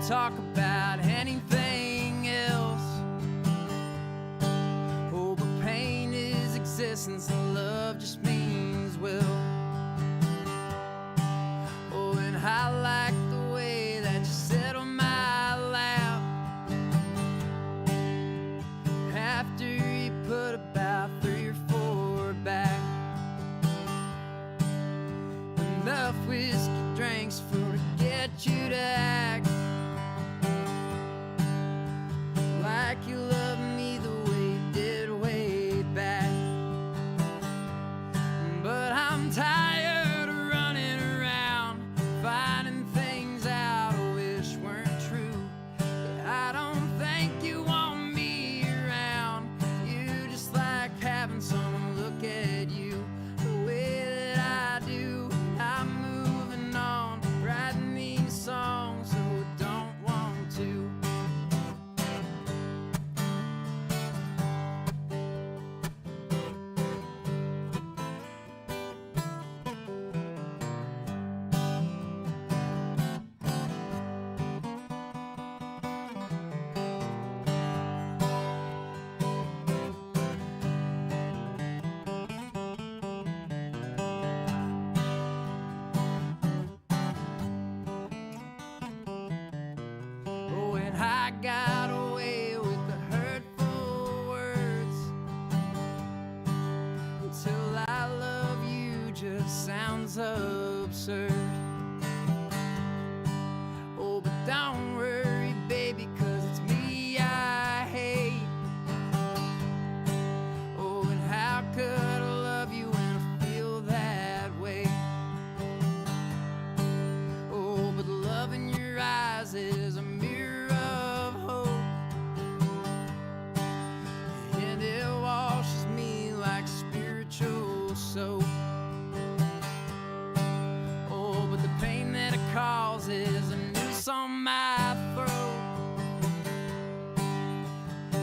Talk about anything else. Oh, but pain is existence and love just means will. Oh, and I like the way that you sit on my lap after you put about 3 or 4 back. Enough whiskey drinks for to get you to act like you love me the way you did way back. But I'm tired of running around, finding things out I wish weren't true. I don't think you want me around. You just like having someone look at you the way that I do. I'm moving on, writing these songs so I don't want to. I got away with the hurtful words until I love you just sounds absurd. Oh, but don't worry, baby, 'cause it's me I hate. Oh, and how could I love you when I feel that way? Oh, but the love in your eyes is a mirror of hope, and it washes me like spiritual soap. Oh, but the pain that it causes a noose on my throat,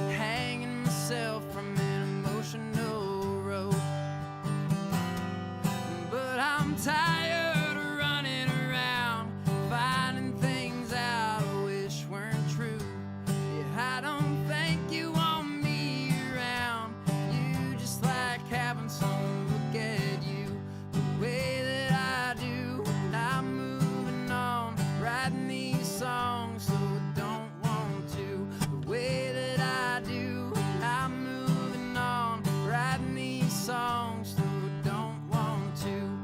hanging myself from an emotional rope. But I'm tired of running around, finding things out I wish weren't true. Yeah, I don't think you want me around. You just like having someone look at you the way that I do. And I'm moving on, writing these songs so I don't want to. The way that I do. And I'm moving on, writing these songs so I don't want to.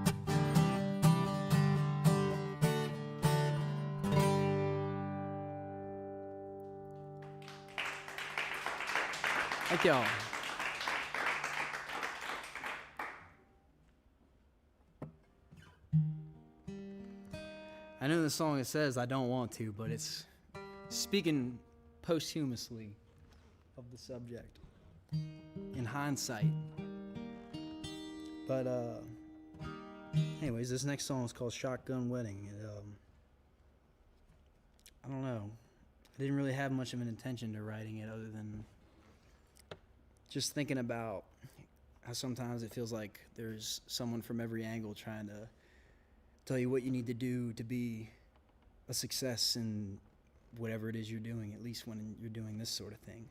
Thank y'all. I I know in the song it says I don't want to, but it's speaking posthumously of the subject in hindsight. But anyways, this next song is called Shotgun Wedding. I don't know. I didn't really have much of an intention to writing it other than just thinking about how sometimes it feels like there's someone from every angle trying to tell you what you need to do to be a success in whatever it is you're doing, at least when you're doing this sort of thing,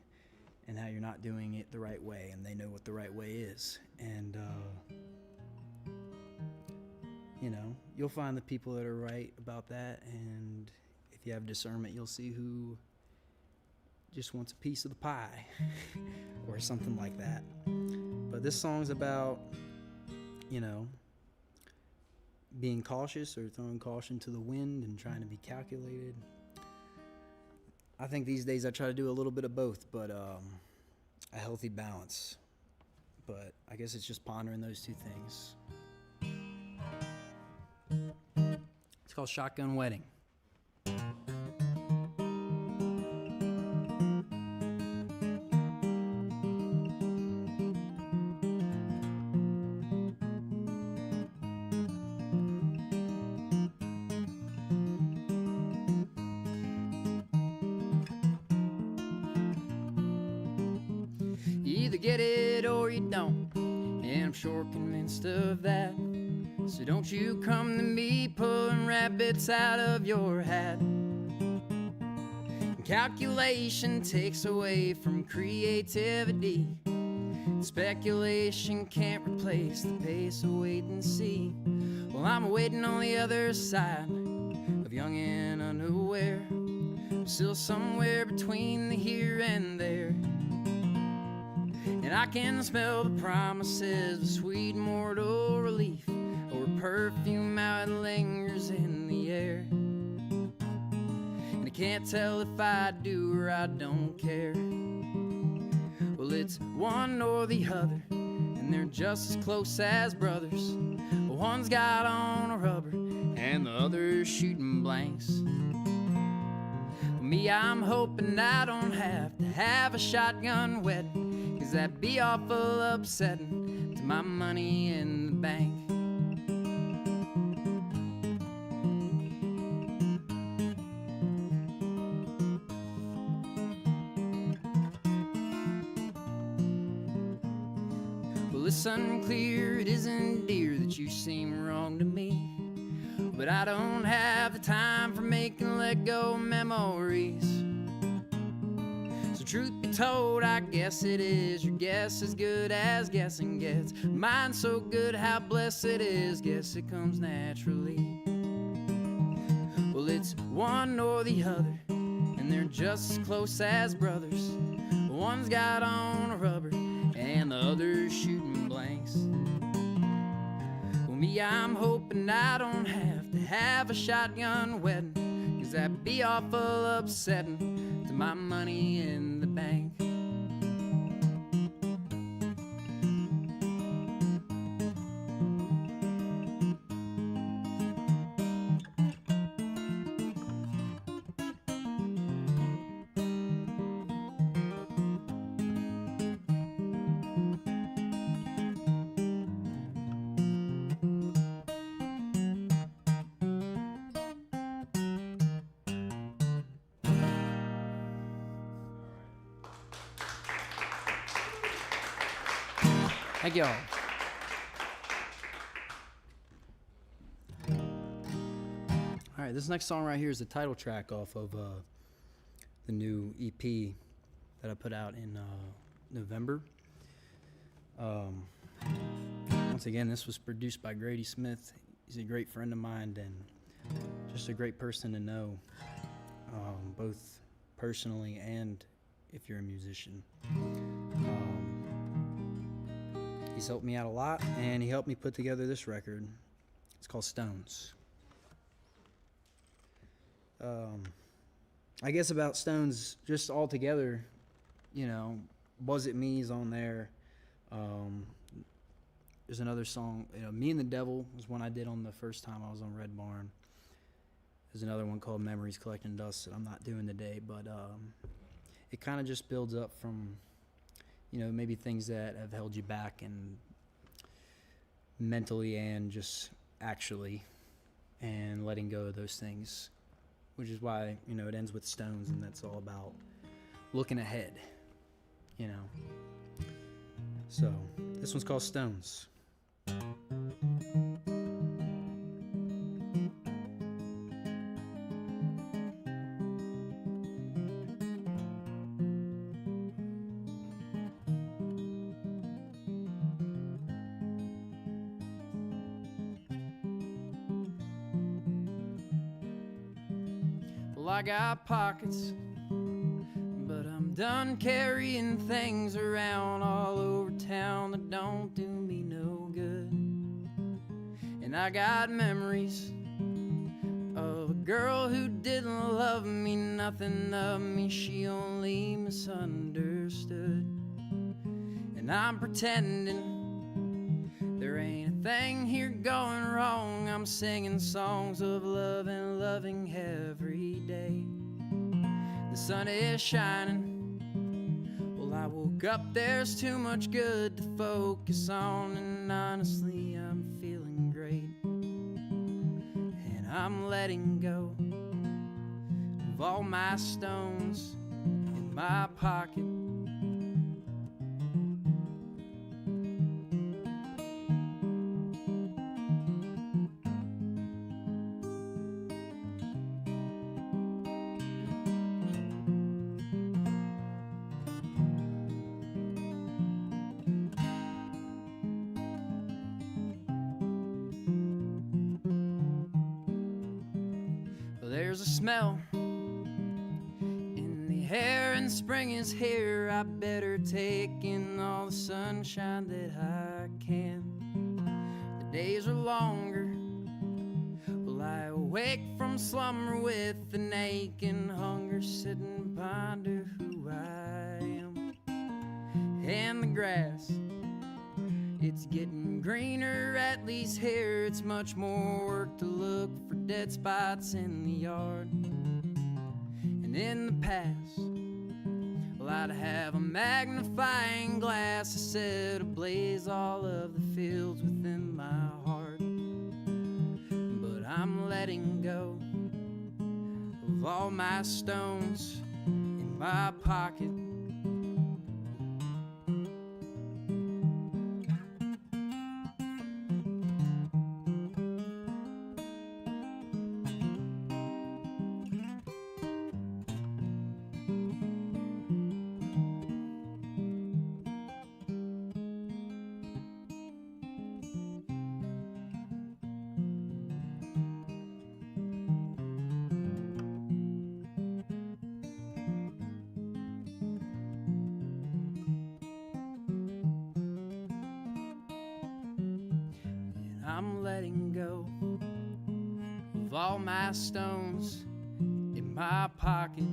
and how you're not doing it the right way, and they know what the right way is. And, you know, you'll find the people that are right about that, and if you have discernment, you'll see who just wants a piece of the pie or something like that. But this song's about, you know, being cautious or throwing caution to the wind and trying to be calculated. I think these days I try to do a little bit of both, but a healthy balance. But I guess it's just pondering those two things. It's called Shotgun Wedding. You either get it or you don't, and I'm sure convinced of that. So don't you come to me pulling rabbits out of your hat. Calculation takes away from creativity. Speculation can't replace the pace of wait and see. Well, I'm waiting on the other side of young and unaware, still somewhere between the here and there. And I can smell the promises of sweet mortal relief, or perfume out lingers in the air. And I can't tell if I do or I don't care. Well, it's one or the other, and they're just as close as brothers. One's got on a rubber, and the other's shooting blanks. Me, I'm hoping I don't have to have a shotgun wedding, 'cause that'd be awful upsetting to my money in the bank. Well, it's unclear, it isn't dear that you seem wrong to me, but I don't have the time for making let go memories. So truth be told, I guess it is your guess as good as guessing gets. Mine's so good, how blessed it is, guess it comes naturally. Well, it's one or the other, and they're just as close as brothers. One's got on a rubber, and the other's shooting blanks. Well, me, I'm hoping I don't have to have a shotgun wedding, 'cause that'd be awful upsetting to my money in the bank. Thank y'all. All right, this next song right here is the title track off of the new EP that I put out in November. Once again, this was produced by Grady Smith. He's a great friend of mine and just a great person to know, both personally and if you're a musician. He's helped me out a lot, and he helped me put together this record. It's called Stones. I guess about Stones, just all together, you know, Was It Me's on there. There's another song, you know, Me and the Devil was one I did on the first time I was on Red Barn. There's another one called Memories Collecting Dust that I'm not doing today, but it kind of just builds up from, you know, maybe things that have held you back and mentally and just actually, and letting go of those things, which is why, you know, it ends with stones, and that's all about looking ahead, you know. So this one's called Stones. Well, I got pockets, but I'm done carrying things around all over town that don't do me no good. And I got memories of a girl who didn't love me, nothing of me, she only misunderstood. And I'm pretending there ain't a thing here going wrong. I'm singing songs of love and loving every day. The sun is shining. Well, I woke up, there's too much good to focus on, and honestly, I'm feeling great. And I'm letting go of all my stones in my pocket. There's a smell in the air and spring is here. I better take in all the sunshine that I can. The days are longer. Well, I awake from slumber with an aching hunger, sit and ponder who I am. And the grass, it's getting greener, at least here. It's much more work to look for dead spots in the yard. And in the past, well, I'd have a magnifying glass to set ablaze all of the fields within my heart. But I'm letting go of all my stones in my pocket. I'm letting go of all my stones in my pocket.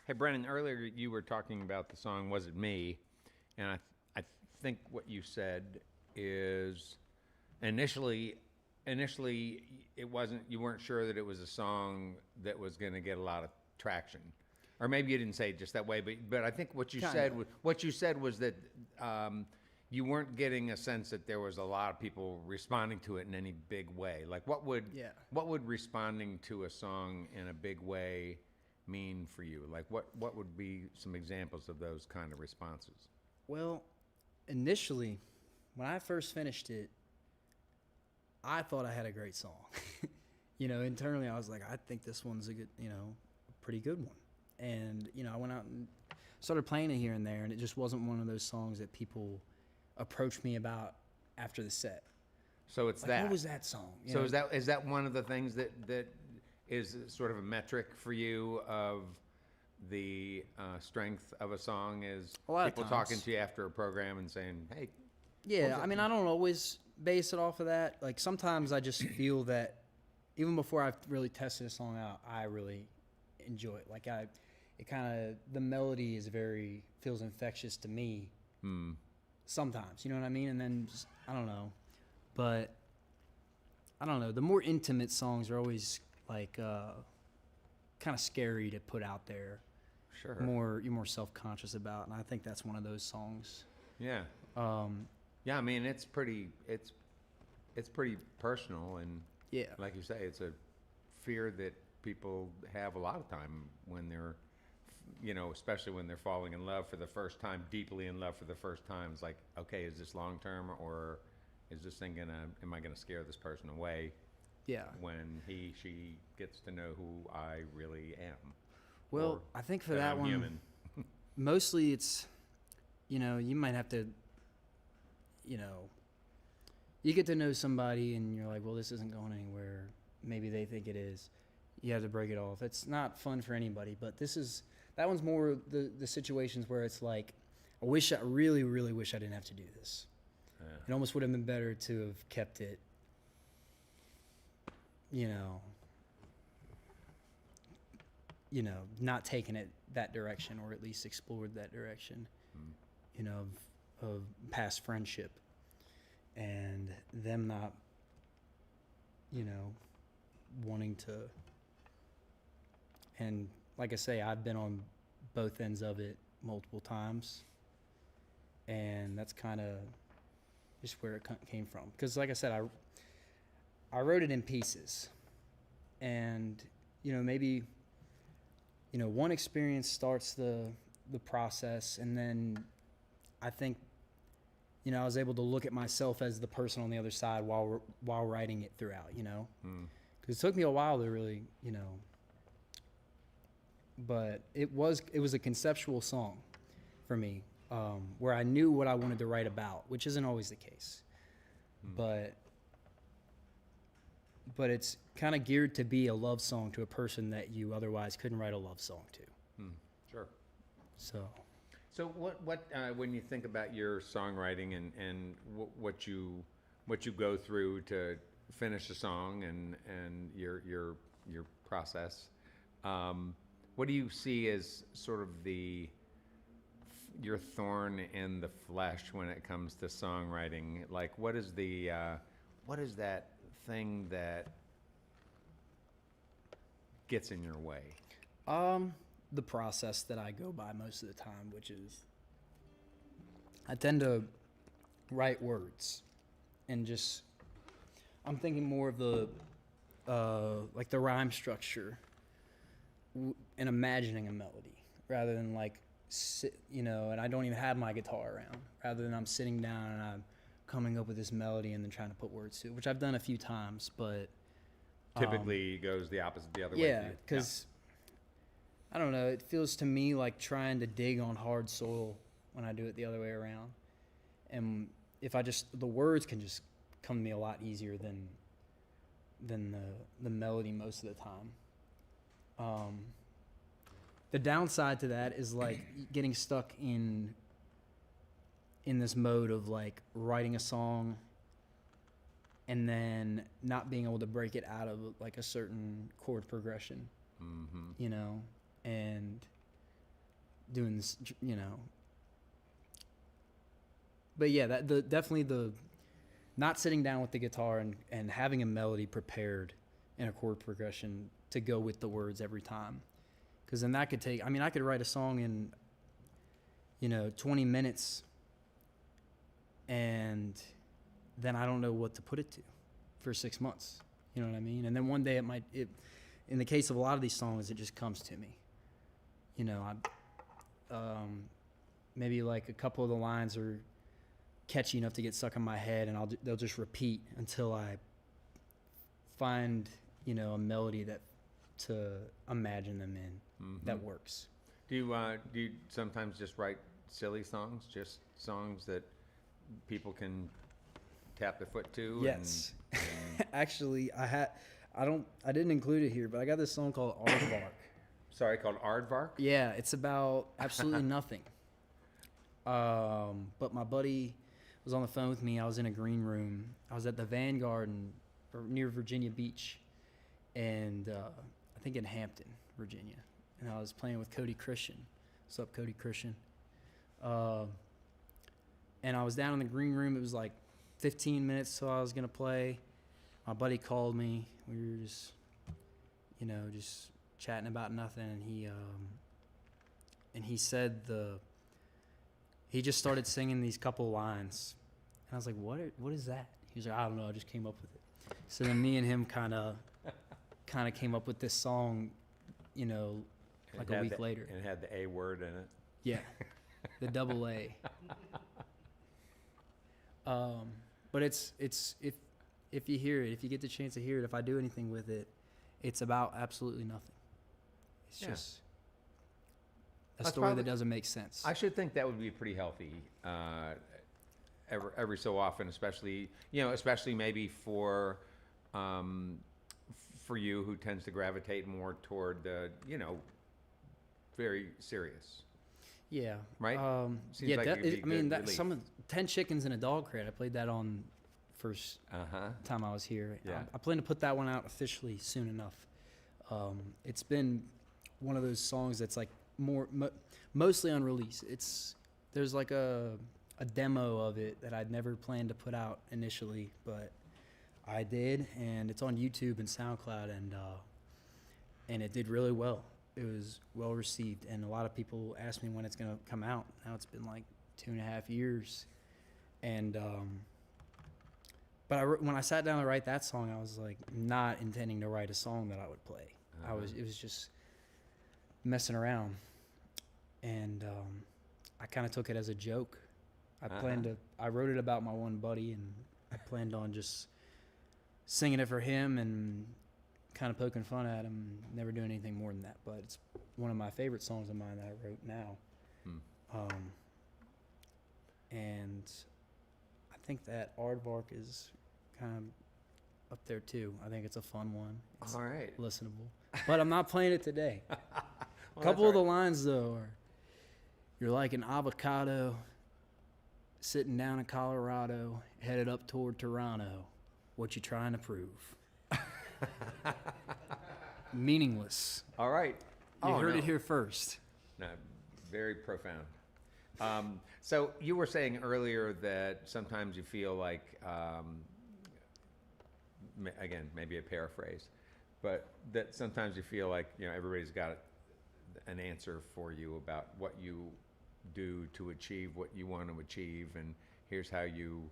Hey, Brennan, earlier you were talking about the song Was It Me? And I think what you said is initially it wasn't, you weren't sure that it was a song that was going to get a lot of traction. Or maybe you didn't say it just that way, but I think what you said was that you weren't getting a sense that there was a lot of people responding to it in any big way. Like what would responding to a song in a big way mean for you? Like what would be some examples of those kind of responses? Well, initially, when I first finished it, I thought I had a great song. Internally I was like, I think this one's a good, a pretty good one. And, I went out and started playing it here and there, and it just wasn't one of those songs that people approached me about after the set. So it's like, that. What was that song? So is that one of the things that is sort of a metric for you of the strength of a song, is people talking to you after a program and saying, hey. Yeah, I mean, I don't always base it off of that. Like, sometimes I just feel that even before I've really tested a song out, I really enjoy it. Like, it kind of, the melody is feels infectious to me sometimes, you know what I mean? And then, I don't know. But, I don't know, the more intimate songs are always, like, kind of scary to put out there. Sure. You're more self-conscious about, and I think that's one of those songs. Yeah. Yeah, I mean, it's pretty personal, and Yeah. like you say, it's a fear that people have a lot of time when they're, especially when they're falling in love for the first time, deeply in love for the first time. It's like, okay, is this long term, or is this thing am I gonna scare this person away? Yeah. When she gets to know who I really am. Well, Or I think for that that I'm one, human. mostly it's, you might have to, you get to know somebody and you're like, well, this isn't going anywhere. Maybe they think it is. You have to break it off. It's not fun for anybody, but that one's more the situations where it's like, I really, really wish I didn't have to do this. Yeah. It almost would have been better to have kept it, not taken it that direction, or at least explored that direction, of past friendship, and them not, wanting to. And like I say, I've been on both ends of it multiple times, and that's kind of just where it came from. Because like I said, I wrote it in pieces, and maybe one experience starts the process, and then I think I was able to look at myself as the person on the other side while writing it throughout, because it took me a while to really, but it was a conceptual song for me, where I knew what I wanted to write about, which isn't always the case, but it's kind of geared to be a love song to a person that you otherwise couldn't write a love song to. Sure. So what when you think about your songwriting and what you go through to finish a song and your process, what do you see as sort of your thorn in the flesh when it comes to songwriting? Like, what is that thing that gets in your way? The process that I go by most of the time, which is I tend to write words and just I'm thinking more of the like the rhyme structure and imagining a melody rather than like and I don't even have my guitar around, rather than I'm sitting down and I'm coming up with this melody and then trying to put words to it, which I've done a few times, but typically goes the opposite, the other way. Yeah, because I don't know, it feels to me like trying to dig on hard soil when I do it the other way around. And if the words can just come to me a lot easier than the melody most of the time. The downside to that is like getting stuck in this mode of like writing a song and then not being able to break it out of like a certain chord progression, and doing this, But yeah, definitely the not sitting down with the guitar and having a melody prepared in a chord progression to go with the words every time. Because then that could take, I could write a song in, 20 minutes and then I don't know what to put it to for 6 months. You know what I mean? And then one day in the case of a lot of these songs, it just comes to me. Maybe like a couple of the lines are catchy enough to get stuck in my head, and they'll just repeat until I find, a melody to imagine them in that works. Do you sometimes just write silly songs, just songs that people can tap their foot to? Yes. Actually, I didn't include it here, but I got this song called Aardvark. Sorry, called Aardvark? Yeah, it's about absolutely nothing. But my buddy was on the phone with me. I was in a green room. I was at the Vanguard near Virginia Beach, and I think in Hampton, Virginia. and I was playing with Cody Christian. What's up, Cody Christian? And I was down in the green room. It was like 15 minutes till I was gonna play. My buddy called me. We were just, just chatting about nothing, and he said he just started singing these couple lines, and I was like, what is that? He was like, I don't know, I just came up with it. So then me and him kind of came up with this song, like a week later. And it had the A word in it. Yeah, the double A. But it's if you hear it, if you get the chance to hear it, if I do anything with it, it's about absolutely nothing. It's just a story that doesn't make sense. I should think that would be pretty healthy every so often, especially maybe for you who tends to gravitate more toward the very serious. Yeah. Right. Yeah. Like that's some of 10 Chickens in a Dog Crate. I played that on first time I was here. Yeah. I plan to put that one out officially soon enough. It's been one of those songs that's like mostly unreleased. There's like a demo of it that I'd never planned to put out initially, but I did, and it's on YouTube and SoundCloud, and it did really well. It was well received, and a lot of people asked me when it's gonna come out. Now it's been like 2.5 years, and but when I sat down to write that song, I was like not intending to write a song that I would play. It was just messing around, and I kind of took it as a joke. I wrote it about my one buddy, and I planned on just singing it for him and kind of poking fun at him, never doing anything more than that. But it's one of my favorite songs of mine that I wrote now. And I think that Aardvark is kind of up there too. I think it's a fun one. It's all right. Listenable. But I'm not playing it today. A couple of the lines though are, you're like an avocado sitting down in Colorado, headed up toward Toronto. What you trying to prove? Meaningless. All right. You heard it here first. No, very profound. So you were saying earlier that sometimes you feel like, again, maybe a paraphrase, but that sometimes you feel like everybody's got an answer for you about what you do to achieve what you want to achieve, and here's how you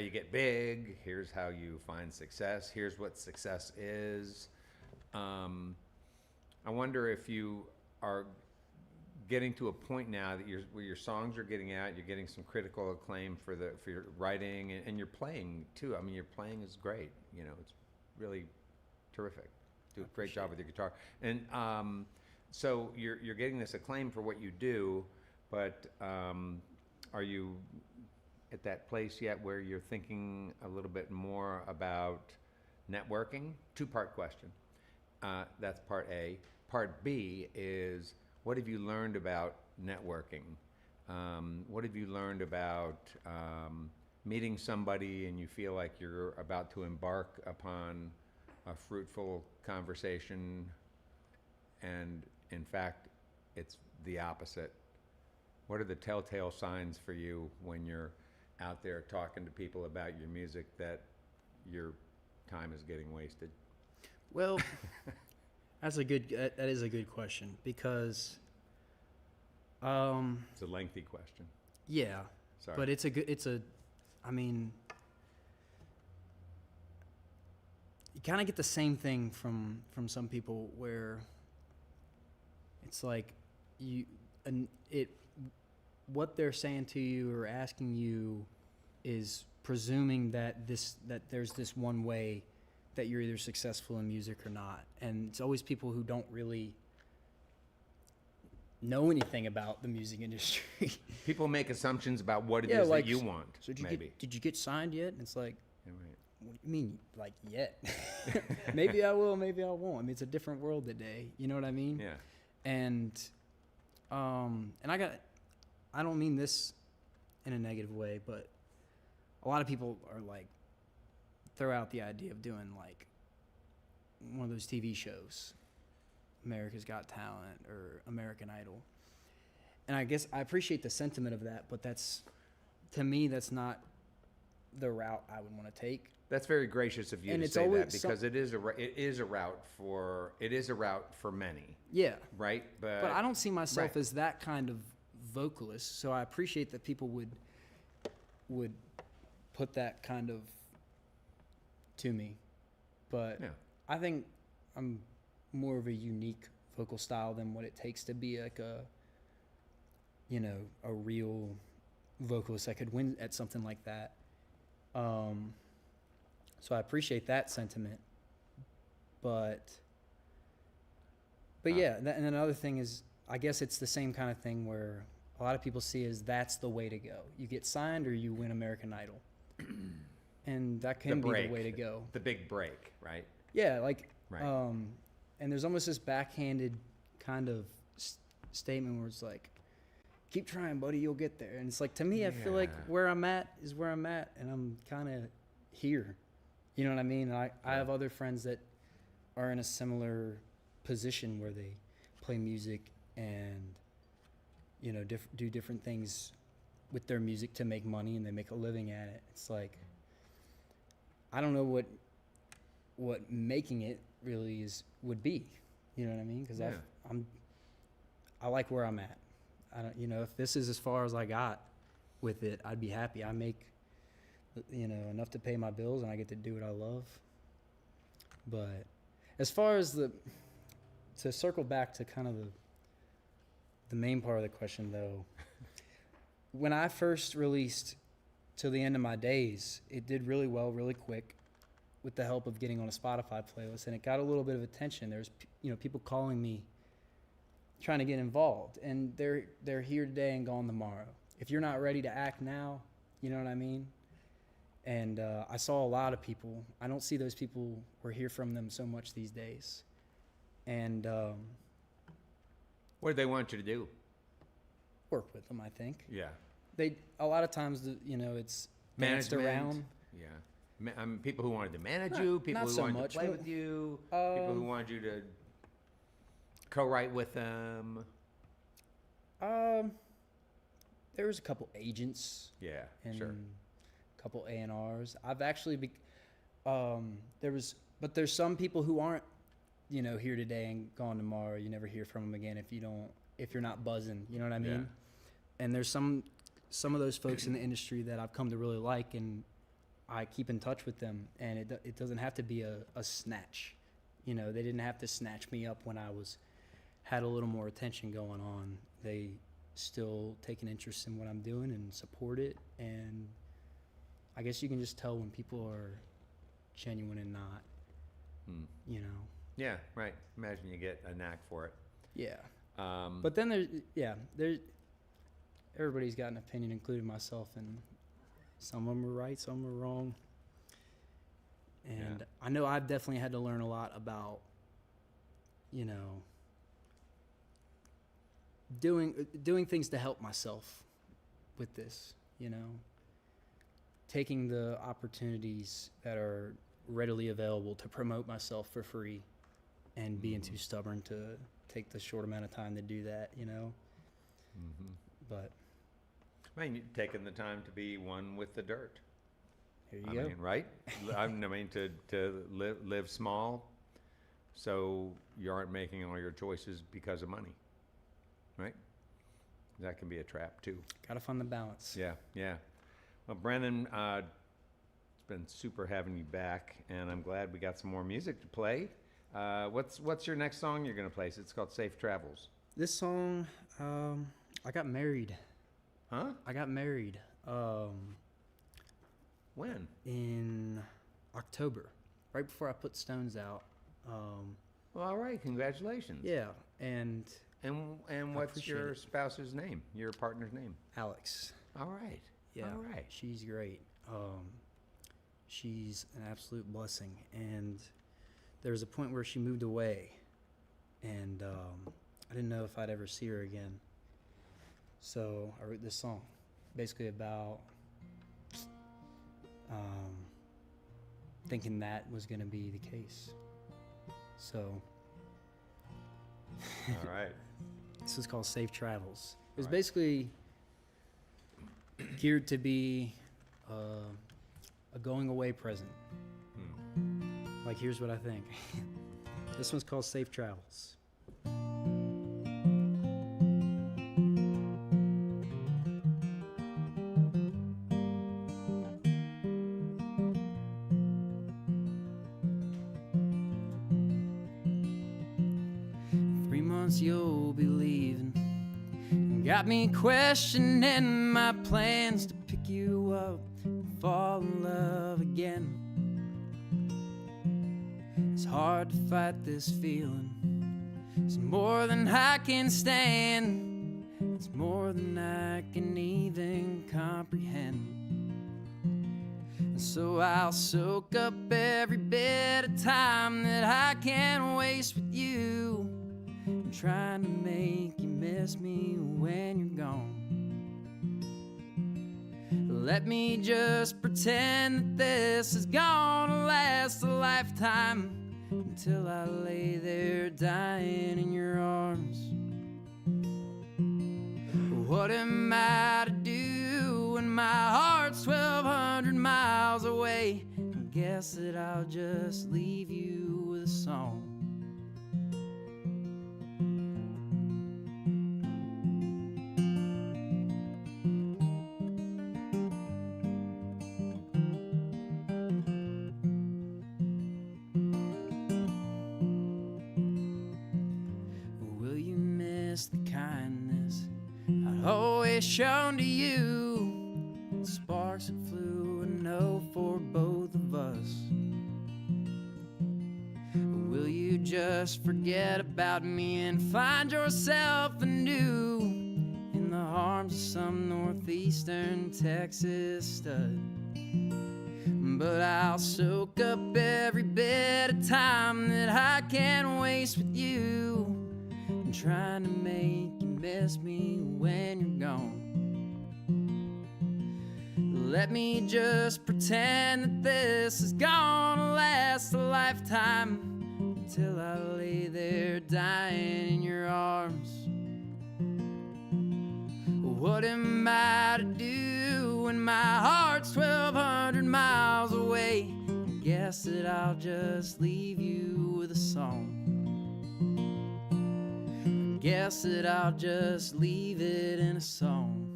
get big. Here's how you find success. Here's what success is. I wonder if you are getting to a point now that where your songs are getting out, you're getting some critical acclaim for your writing, and you're playing too. I mean, your playing is great. It's really terrific. Do a great job with your guitar, and so you're getting this acclaim for what you do, but are you at that place yet where you're thinking a little bit more about networking? Two-part question. That's part A. Part B is, what have you learned about networking? What have you learned about meeting somebody and you feel like you're about to embark upon a fruitful conversation, and in fact, it's the opposite? What are the telltale signs for you when you're out there talking to people about your music that your time is getting wasted? Well, that is a good question, because it's a lengthy question. Yeah. Sorry. But I mean, you kind of get the same thing from some people, where it's like what they're saying to you or asking you is presuming that there's this one way that you're either successful in music or not. And it's always people who don't really know anything about the music industry. People make assumptions about what it is that you want. So did you get signed yet? And it's like, Yeah, right. what do you mean, like, yet? Maybe I will, maybe I won't. I mean, it's a different world today. You know what I mean? Yeah. And I don't mean this in a negative way, but a lot of people are like, throw out the idea of doing like one of those TV shows, America's Got Talent or American Idol. And I guess I appreciate the sentiment of that, but to me, that's not the route I would want to take. That's very gracious of you And to it's say always that, because it is a route for many, Yeah. right? But I don't see myself right. as that kind of vocalist, so I appreciate that people would put that kind of to me. But Yeah. I think I'm more of a unique vocal style than what it takes to be like a real vocalist that could win at something like that. So I appreciate that sentiment. But yeah, and then another thing is, I guess it's the same kind of thing where a lot of people see as that's the way to go. You get signed or you win American Idol. And that can be the way to go. The big break, right? Yeah, like, Right. and there's almost this backhanded kind of statement where it's like, keep trying, buddy, you'll get there. And it's like, to me, I feel like Yeah. where I'm at is where I'm at, and I'm kind of here. You know what I mean? I have other friends that are in a similar position where they play music and, do different things with their music to make money, and they make a living at it. It's like, I don't know what making it really would be. You know what I mean? Because Yeah. I like where I'm at. I don't, if this is as far as I got with it, I'd be happy. I make, enough to pay my bills, and I get to do what I love. But as far as to circle back to kind of the main part of the question, though, when I first released Till the End of My Days, it did really well, really quick, with the help of getting on a Spotify playlist, and it got a little bit of attention. There's, people calling me, trying to get involved, and they're here today and gone tomorrow. If you're not ready to act now, you know what I mean? And I saw a lot of people. I don't see those people or hear from them so much these days. And What do they want you to do? work with them, I think. Yeah. They a lot of times, it's danced Management. around. Yeah. People who wanted to manage you, people not who so wanted much, to play but- with you, people who wanted you to co-write with them. There was a couple agents Yeah, and sure. a couple A&Rs. I've actually there's some people who aren't, here today and gone tomorrow. You never hear from them again if you're not buzzing. You know what I mean? Yeah. And there's some of those folks in the industry that I've come to really like, and I keep in touch with them. And it doesn't have to be a snatch. They didn't have to snatch me up when I had a little more attention going on. They still take an interest in what I'm doing and support it. And I guess you can just tell when people are genuine and not, Yeah, right. Imagine you get a knack for it. Yeah. Um, But then everybody's got an opinion, including myself, and some of them are right, some are wrong. And Yeah. I know I've definitely had to learn a lot about, doing things to help myself with this, taking the opportunities that are readily available to promote myself for free, and being too stubborn to take the short amount of time to do that, But I mean, you've taken the time to be one with the dirt. here you I go. mean, right? I mean, to live small, so you aren't making all your choices because of money, right? That can be a trap too. Gotta find the balance. Yeah, yeah. Well, Brennan, it's been super having you back, and I'm glad we got some more music to play. What's your next song you're gonna play? It's called "Safe Travels." This song, I got married. Huh? I got married When? in October, right before I put Stones out. Well, all right. Congratulations. Yeah, and And what's appreciate your it. spouse's name? Your partner's name? Alex. All right. Yeah, All right. she's great. She's an absolute blessing. And there was a point where she moved away, and I didn't know if I'd ever see her again. So I wrote this song, basically about thinking that was going to be the case. So All right. This was called Safe Travels. It was basically geared to be a going away present. Like, here's what I think. This one's called Safe Travels. 3 months you'll be leaving. Got me questioning my plans to pick you up and fall in love again. It's hard to fight this feeling. It's more than I can stand. It's more than I can even comprehend. And so I'll soak up every bit of time that I can waste with you, trying to make you miss me when you're gone. Let me just pretend that this is gonna last a lifetime, until I lay there dying in your arms. What am I to do when my heart's 1,200 miles away? I guess that I'll just leave you with a song. The kindness I'd always shown to you, the sparks that flew and know for both of us. Or will you just forget about me and find yourself anew in the arms of some northeastern Texas stud? But I'll soak up every bit of time that I can waste with you, trying to make you miss me when you're gone. Let me just pretend that this is gonna last a lifetime, until I lay there dying in your arms. What am I to do when my heart's 1,200 miles away? I guess that I'll just leave you with a song. Guess that I'll just leave it in a song.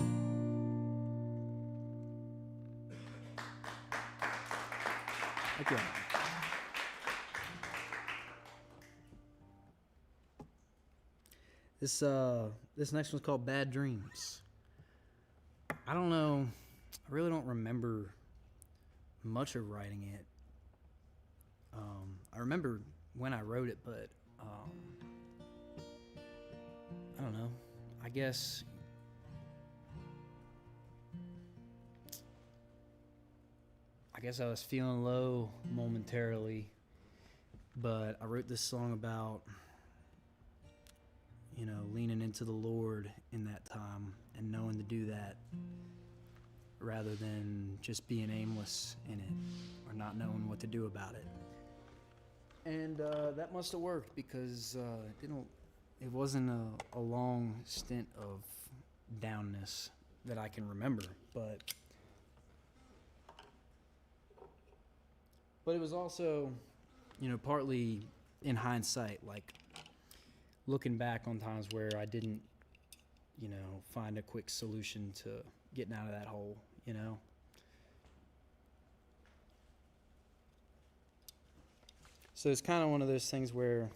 Thank you. This next one's called Bad Dreams. I don't know, I really don't remember much of writing it. I remember when I wrote it, but I don't know. I guess I was feeling low momentarily, but I wrote this song about, leaning into the Lord in that time and knowing to do that rather than just being aimless in it or not knowing what to do about it. And that must have worked, because it wasn't a long stint of downness that I can remember, but it was also, partly in hindsight, like looking back on times where I didn't, find a quick solution to getting out of that hole, So it's kind of one of those things where,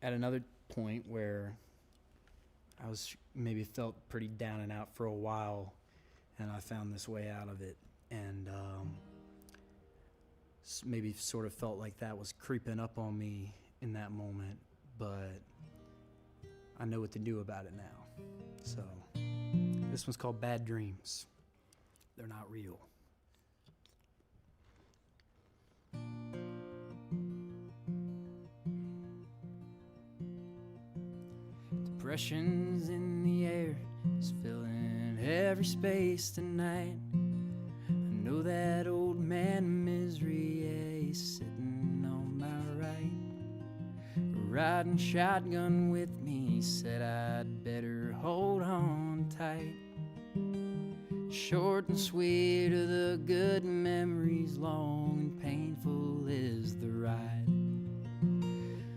at another point where I was maybe felt pretty down and out for a while, and I found this way out of it, and maybe sort of felt like that was creeping up on me in that moment, but I know what to do about it now. So this one's called Bad Dreams. They're not real. Depression's in the air, it's filling every space tonight. I know that old man misery, yeah, he's sitting on my right. riding shotgun with me, said I'd better hold on tight. Short and sweet are the good memories, long and painful is the ride.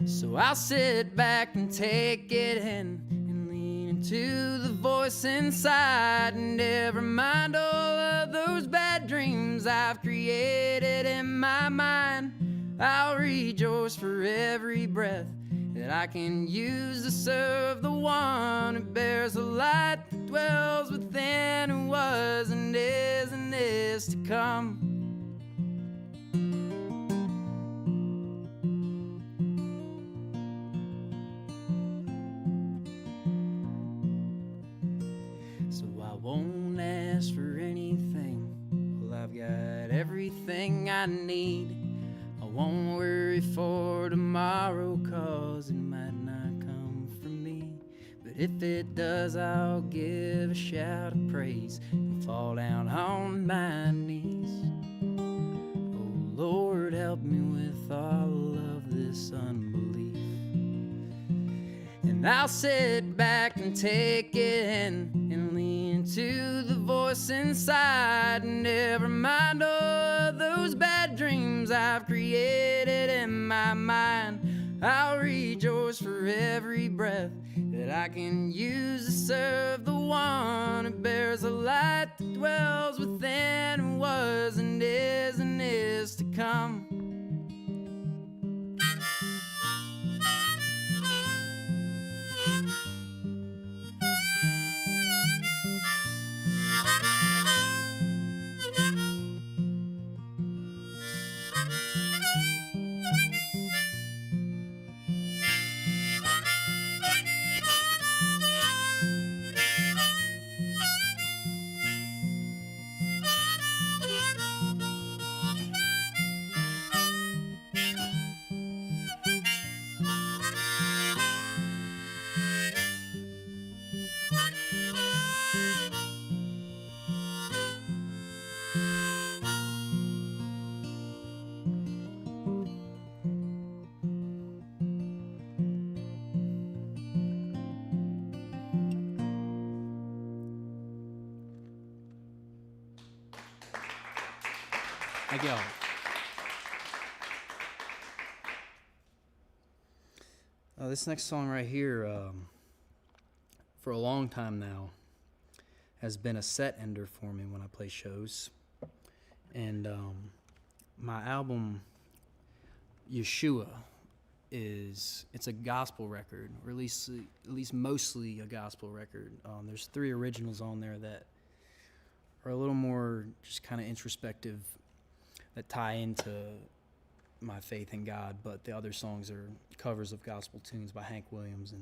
So I'll sit back and take it in and lean into the voice inside, and never mind all of those bad dreams I've created in my mind. I'll rejoice for every breath that I can use to serve the one who bears the light that dwells within, who was and is to come. So I won't ask for anything, well, I've got everything I need. I won't worry for tomorrow, 'cause it might not come from me. But if it does, I'll give a shout of praise and fall down on my knees. Oh Lord, help me with all of this unbelief. And I'll sit back and take it in and lean to the voice inside, and never mind all of those bad dreams I've created in my mind. I'll rejoice for every breath that I can use to serve the one who bears the light that dwells within, who was and is to come. Thank y'all. This next song right here, for a long time now, has been a set ender for me when I play shows. And my album, Yeshua, it's a gospel record, or at least mostly a gospel record. There's 3 originals on there that are a little more just kind of introspective, that tie into my faith in God, but the other songs are covers of gospel tunes by Hank Williams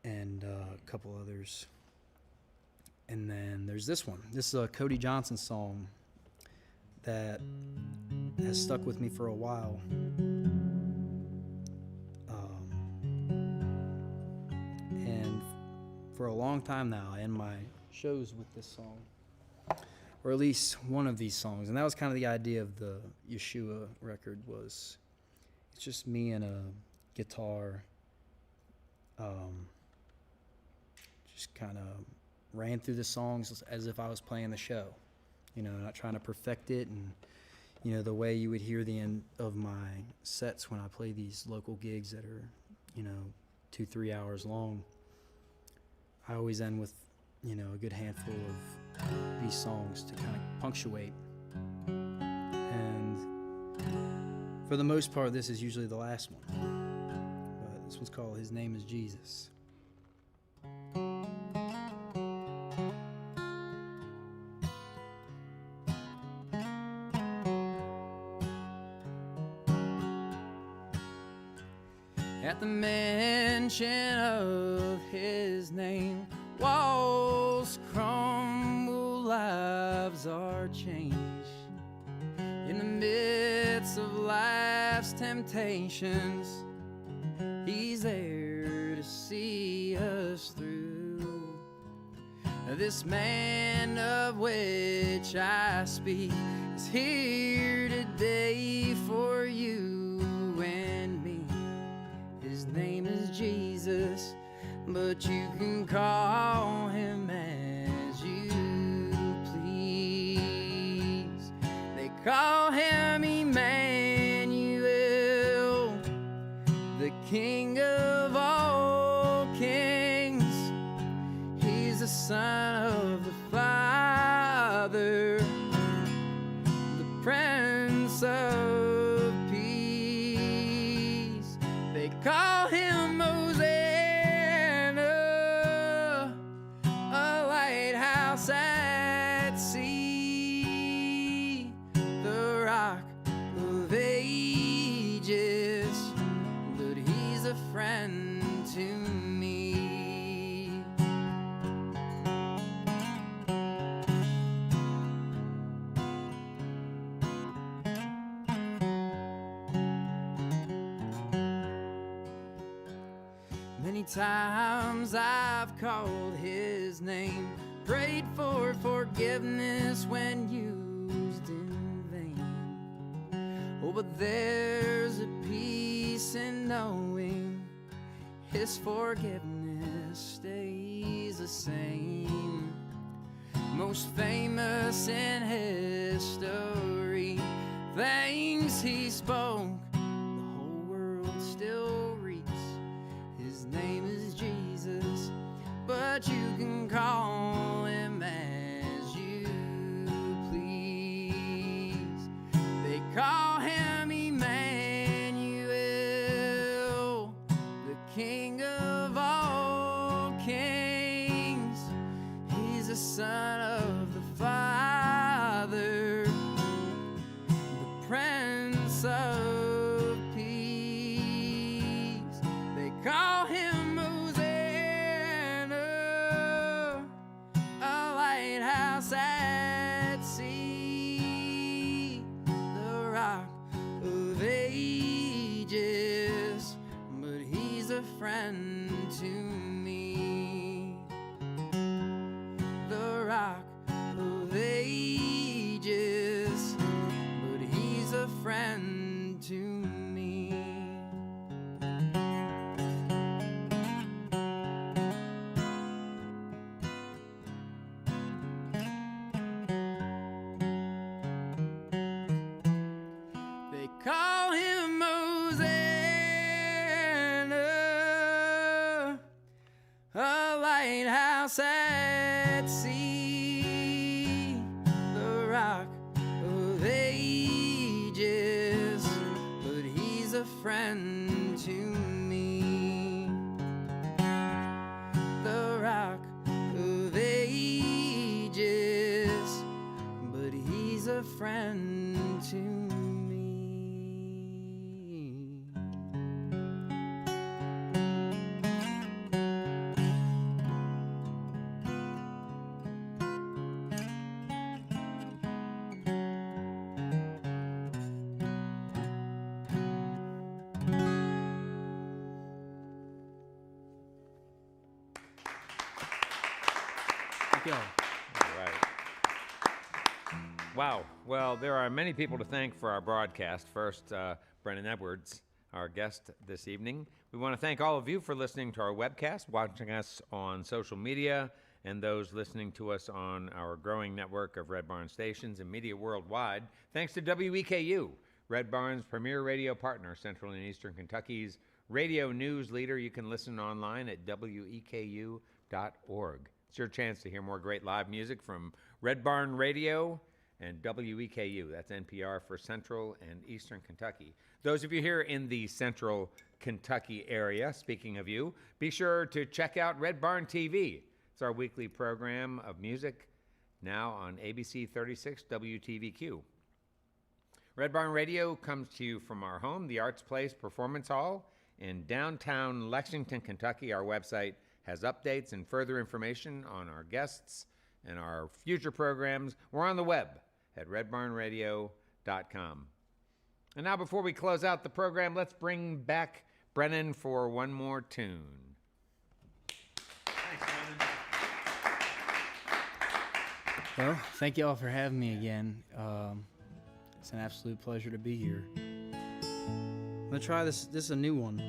and a couple others. And then there's this one. This is a Cody Johnson song that has stuck with me for a while. And for a long time now, I end my shows with this song, or at least one of these songs. And that was kind of the idea of the Yeshua record, was it's just me and a guitar, just kind of ran through the songs as if I was playing the show, not trying to perfect it. And, the way you would hear the end of my sets when I play these local gigs that are, 2-3 hours long, I always end with, a good handful of these songs to kind of punctuate. And for the most part, this is usually the last one. But this one's called His Name is Jesus. At the mention of His name, walls crumble, lives are changed. In the midst of life's temptations, He's there to see us through. This man of which I speak is here today for you and me. His name is Jesus, but you can call him as you please. They call him Emmanuel, the King of all kings. He's the Son of the Father, the Prince of Peace. They call him Hosanna, a lighthouse at sea, the Rock of Ages, but he's a friend to me. Many times I've called his name, prayed for forgiveness when used in vain. Oh, but there's a peace in knowing his forgiveness stays the same. Most famous in history, things he spoke, the whole world still reads. His name is Jesus, but you can call him as you please. They call him Emmanuel, the King of all kings. He's the Son of the Father, the Prince of Peace. They call him Hosanna, a lighthouse at sea, the Rock of Ages, but he's a friend to me. The Rock of Ages, but he's a friend to me. They call him Hosanna, a lighthouse at sea, the Rock of Ages, but he's a friend to me. The Rock of Ages, but he's a friend to me. Thank y'all. All right. Wow. Well, there are many people to thank for our broadcast. First, Brennan Edwards, our guest this evening. We want to thank all of you for listening to our webcast, watching us on social media, and those listening to us on our growing network of Red Barn stations and media worldwide. Thanks to WEKU, Red Barn's premier radio partner, Central and Eastern Kentucky's radio news leader. You can listen online at weku.org. It's your chance to hear more great live music from Red Barn Radio and WEKU. That's NPR for Central and Eastern Kentucky. Those of you here in the Central Kentucky area, speaking of you, be sure to check out Red Barn TV. It's our weekly program of music, now on ABC 36 WTVQ. Red Barn Radio comes to you from our home, the Arts Place Performance Hall in downtown Lexington, Kentucky. Our website has updates and further information on our guests and our future programs. We're on the web at redbarnradio.com. And now, before we close out the program, let's bring back Brennan for one more tune. Thanks, Brennan. Well, thank you all for having me again. It's an absolute pleasure to be here. I'm gonna try this. This is a new one.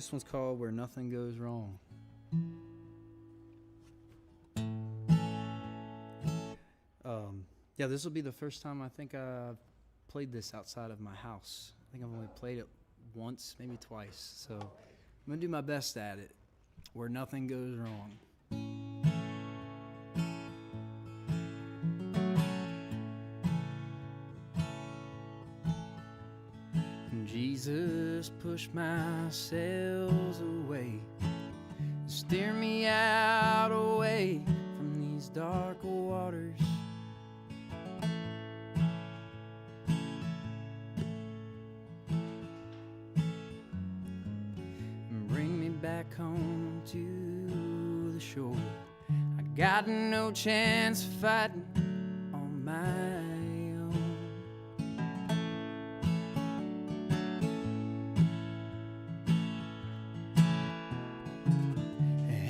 This one's called Where Nothing Goes Wrong. Yeah, this will be the first time I think I've played this outside of my house. I think I've only played it once, maybe twice. So I'm going to do my best at it. Where Nothing Goes Wrong. Jesus pushed my sails away, steer me out away from these dark waters. And bring me back home to the shore. I got no chance of fighting on my own.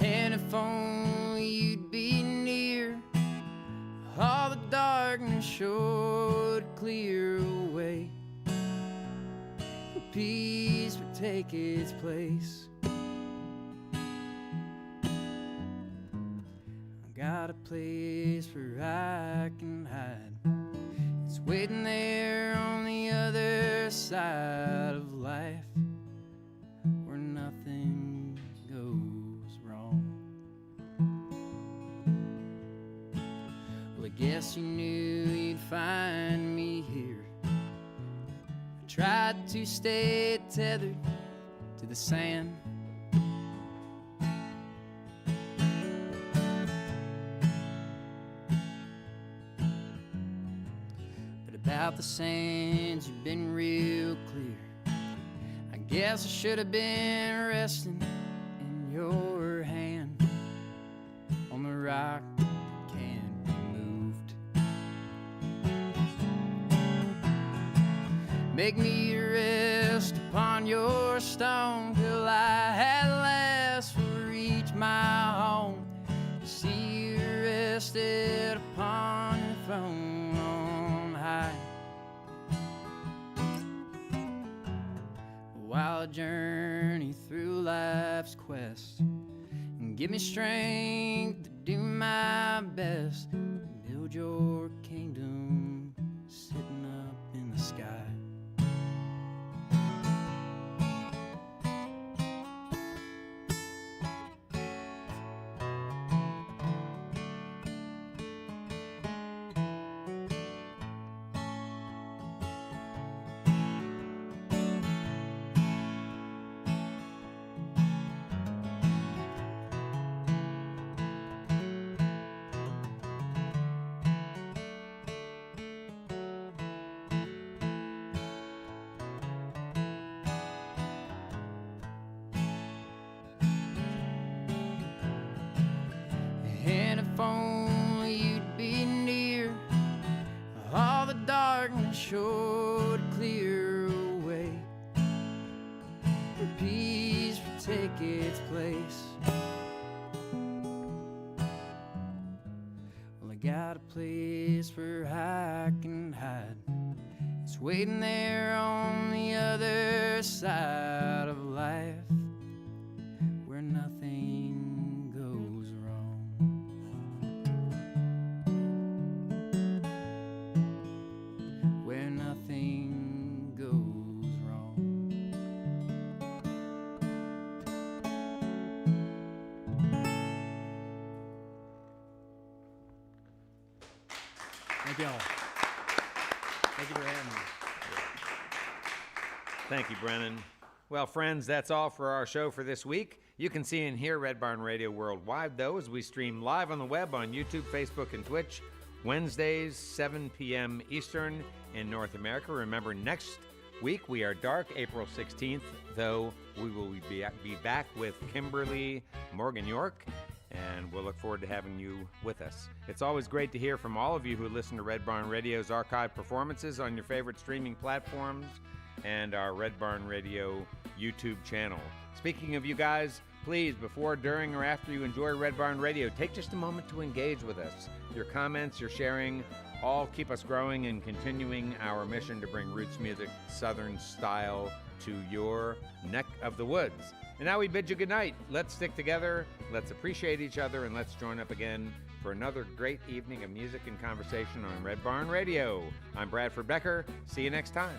And if only you'd be near, all the darkness sure would clear away. Peace would take its place. I got a place where I can hide. It's waiting there on the other side of life, where nothing goes wrong. Well, I guess you knew you'd find me here. I tried to stay tethered to the sand. But about the sands, you've been real clear. I guess I should have been resting in your hand on the rock that can't be moved. Make me rest upon your stone till I at last will reach my home. See you rested upon your throne on high. While I journey through life's quest, and give me strength to do my best, build your kingdom sitting up in the sky. And if only you'd be near, all the darkness sure would clear away. Where peace would take its place. Well, I got a place where I can hide. It's waiting there on the other side of life, where nothing goes wrong. Where nothing goes wrong. Thank y'all. Thank you for having me. Thank you, Brennan. Well, friends, that's all for our show for this week. You can see and hear Red Barn Radio worldwide, though, as we stream live on the web on YouTube, Facebook, and Twitch, Wednesdays, 7 p.m. Eastern in North America. Remember, next week we are dark, April 16th, though we will be back with Kimberly Morgan York, and we'll look forward to having you with us. It's always great to hear from all of you who listen to Red Barn Radio's archived performances on your favorite streaming platforms and our Red Barn Radio YouTube channel. Speaking of you guys, please, before, during, or after you enjoy Red Barn Radio, take just a moment to engage with us. Your comments, your sharing, all keep us growing and continuing our mission to bring roots music, Southern style, to your neck of the woods. And now we bid you good night. Let's stick together, let's appreciate each other, and let's join up again for another great evening of music and conversation on Red Barn Radio. I'm Bradford Becker. See you next time.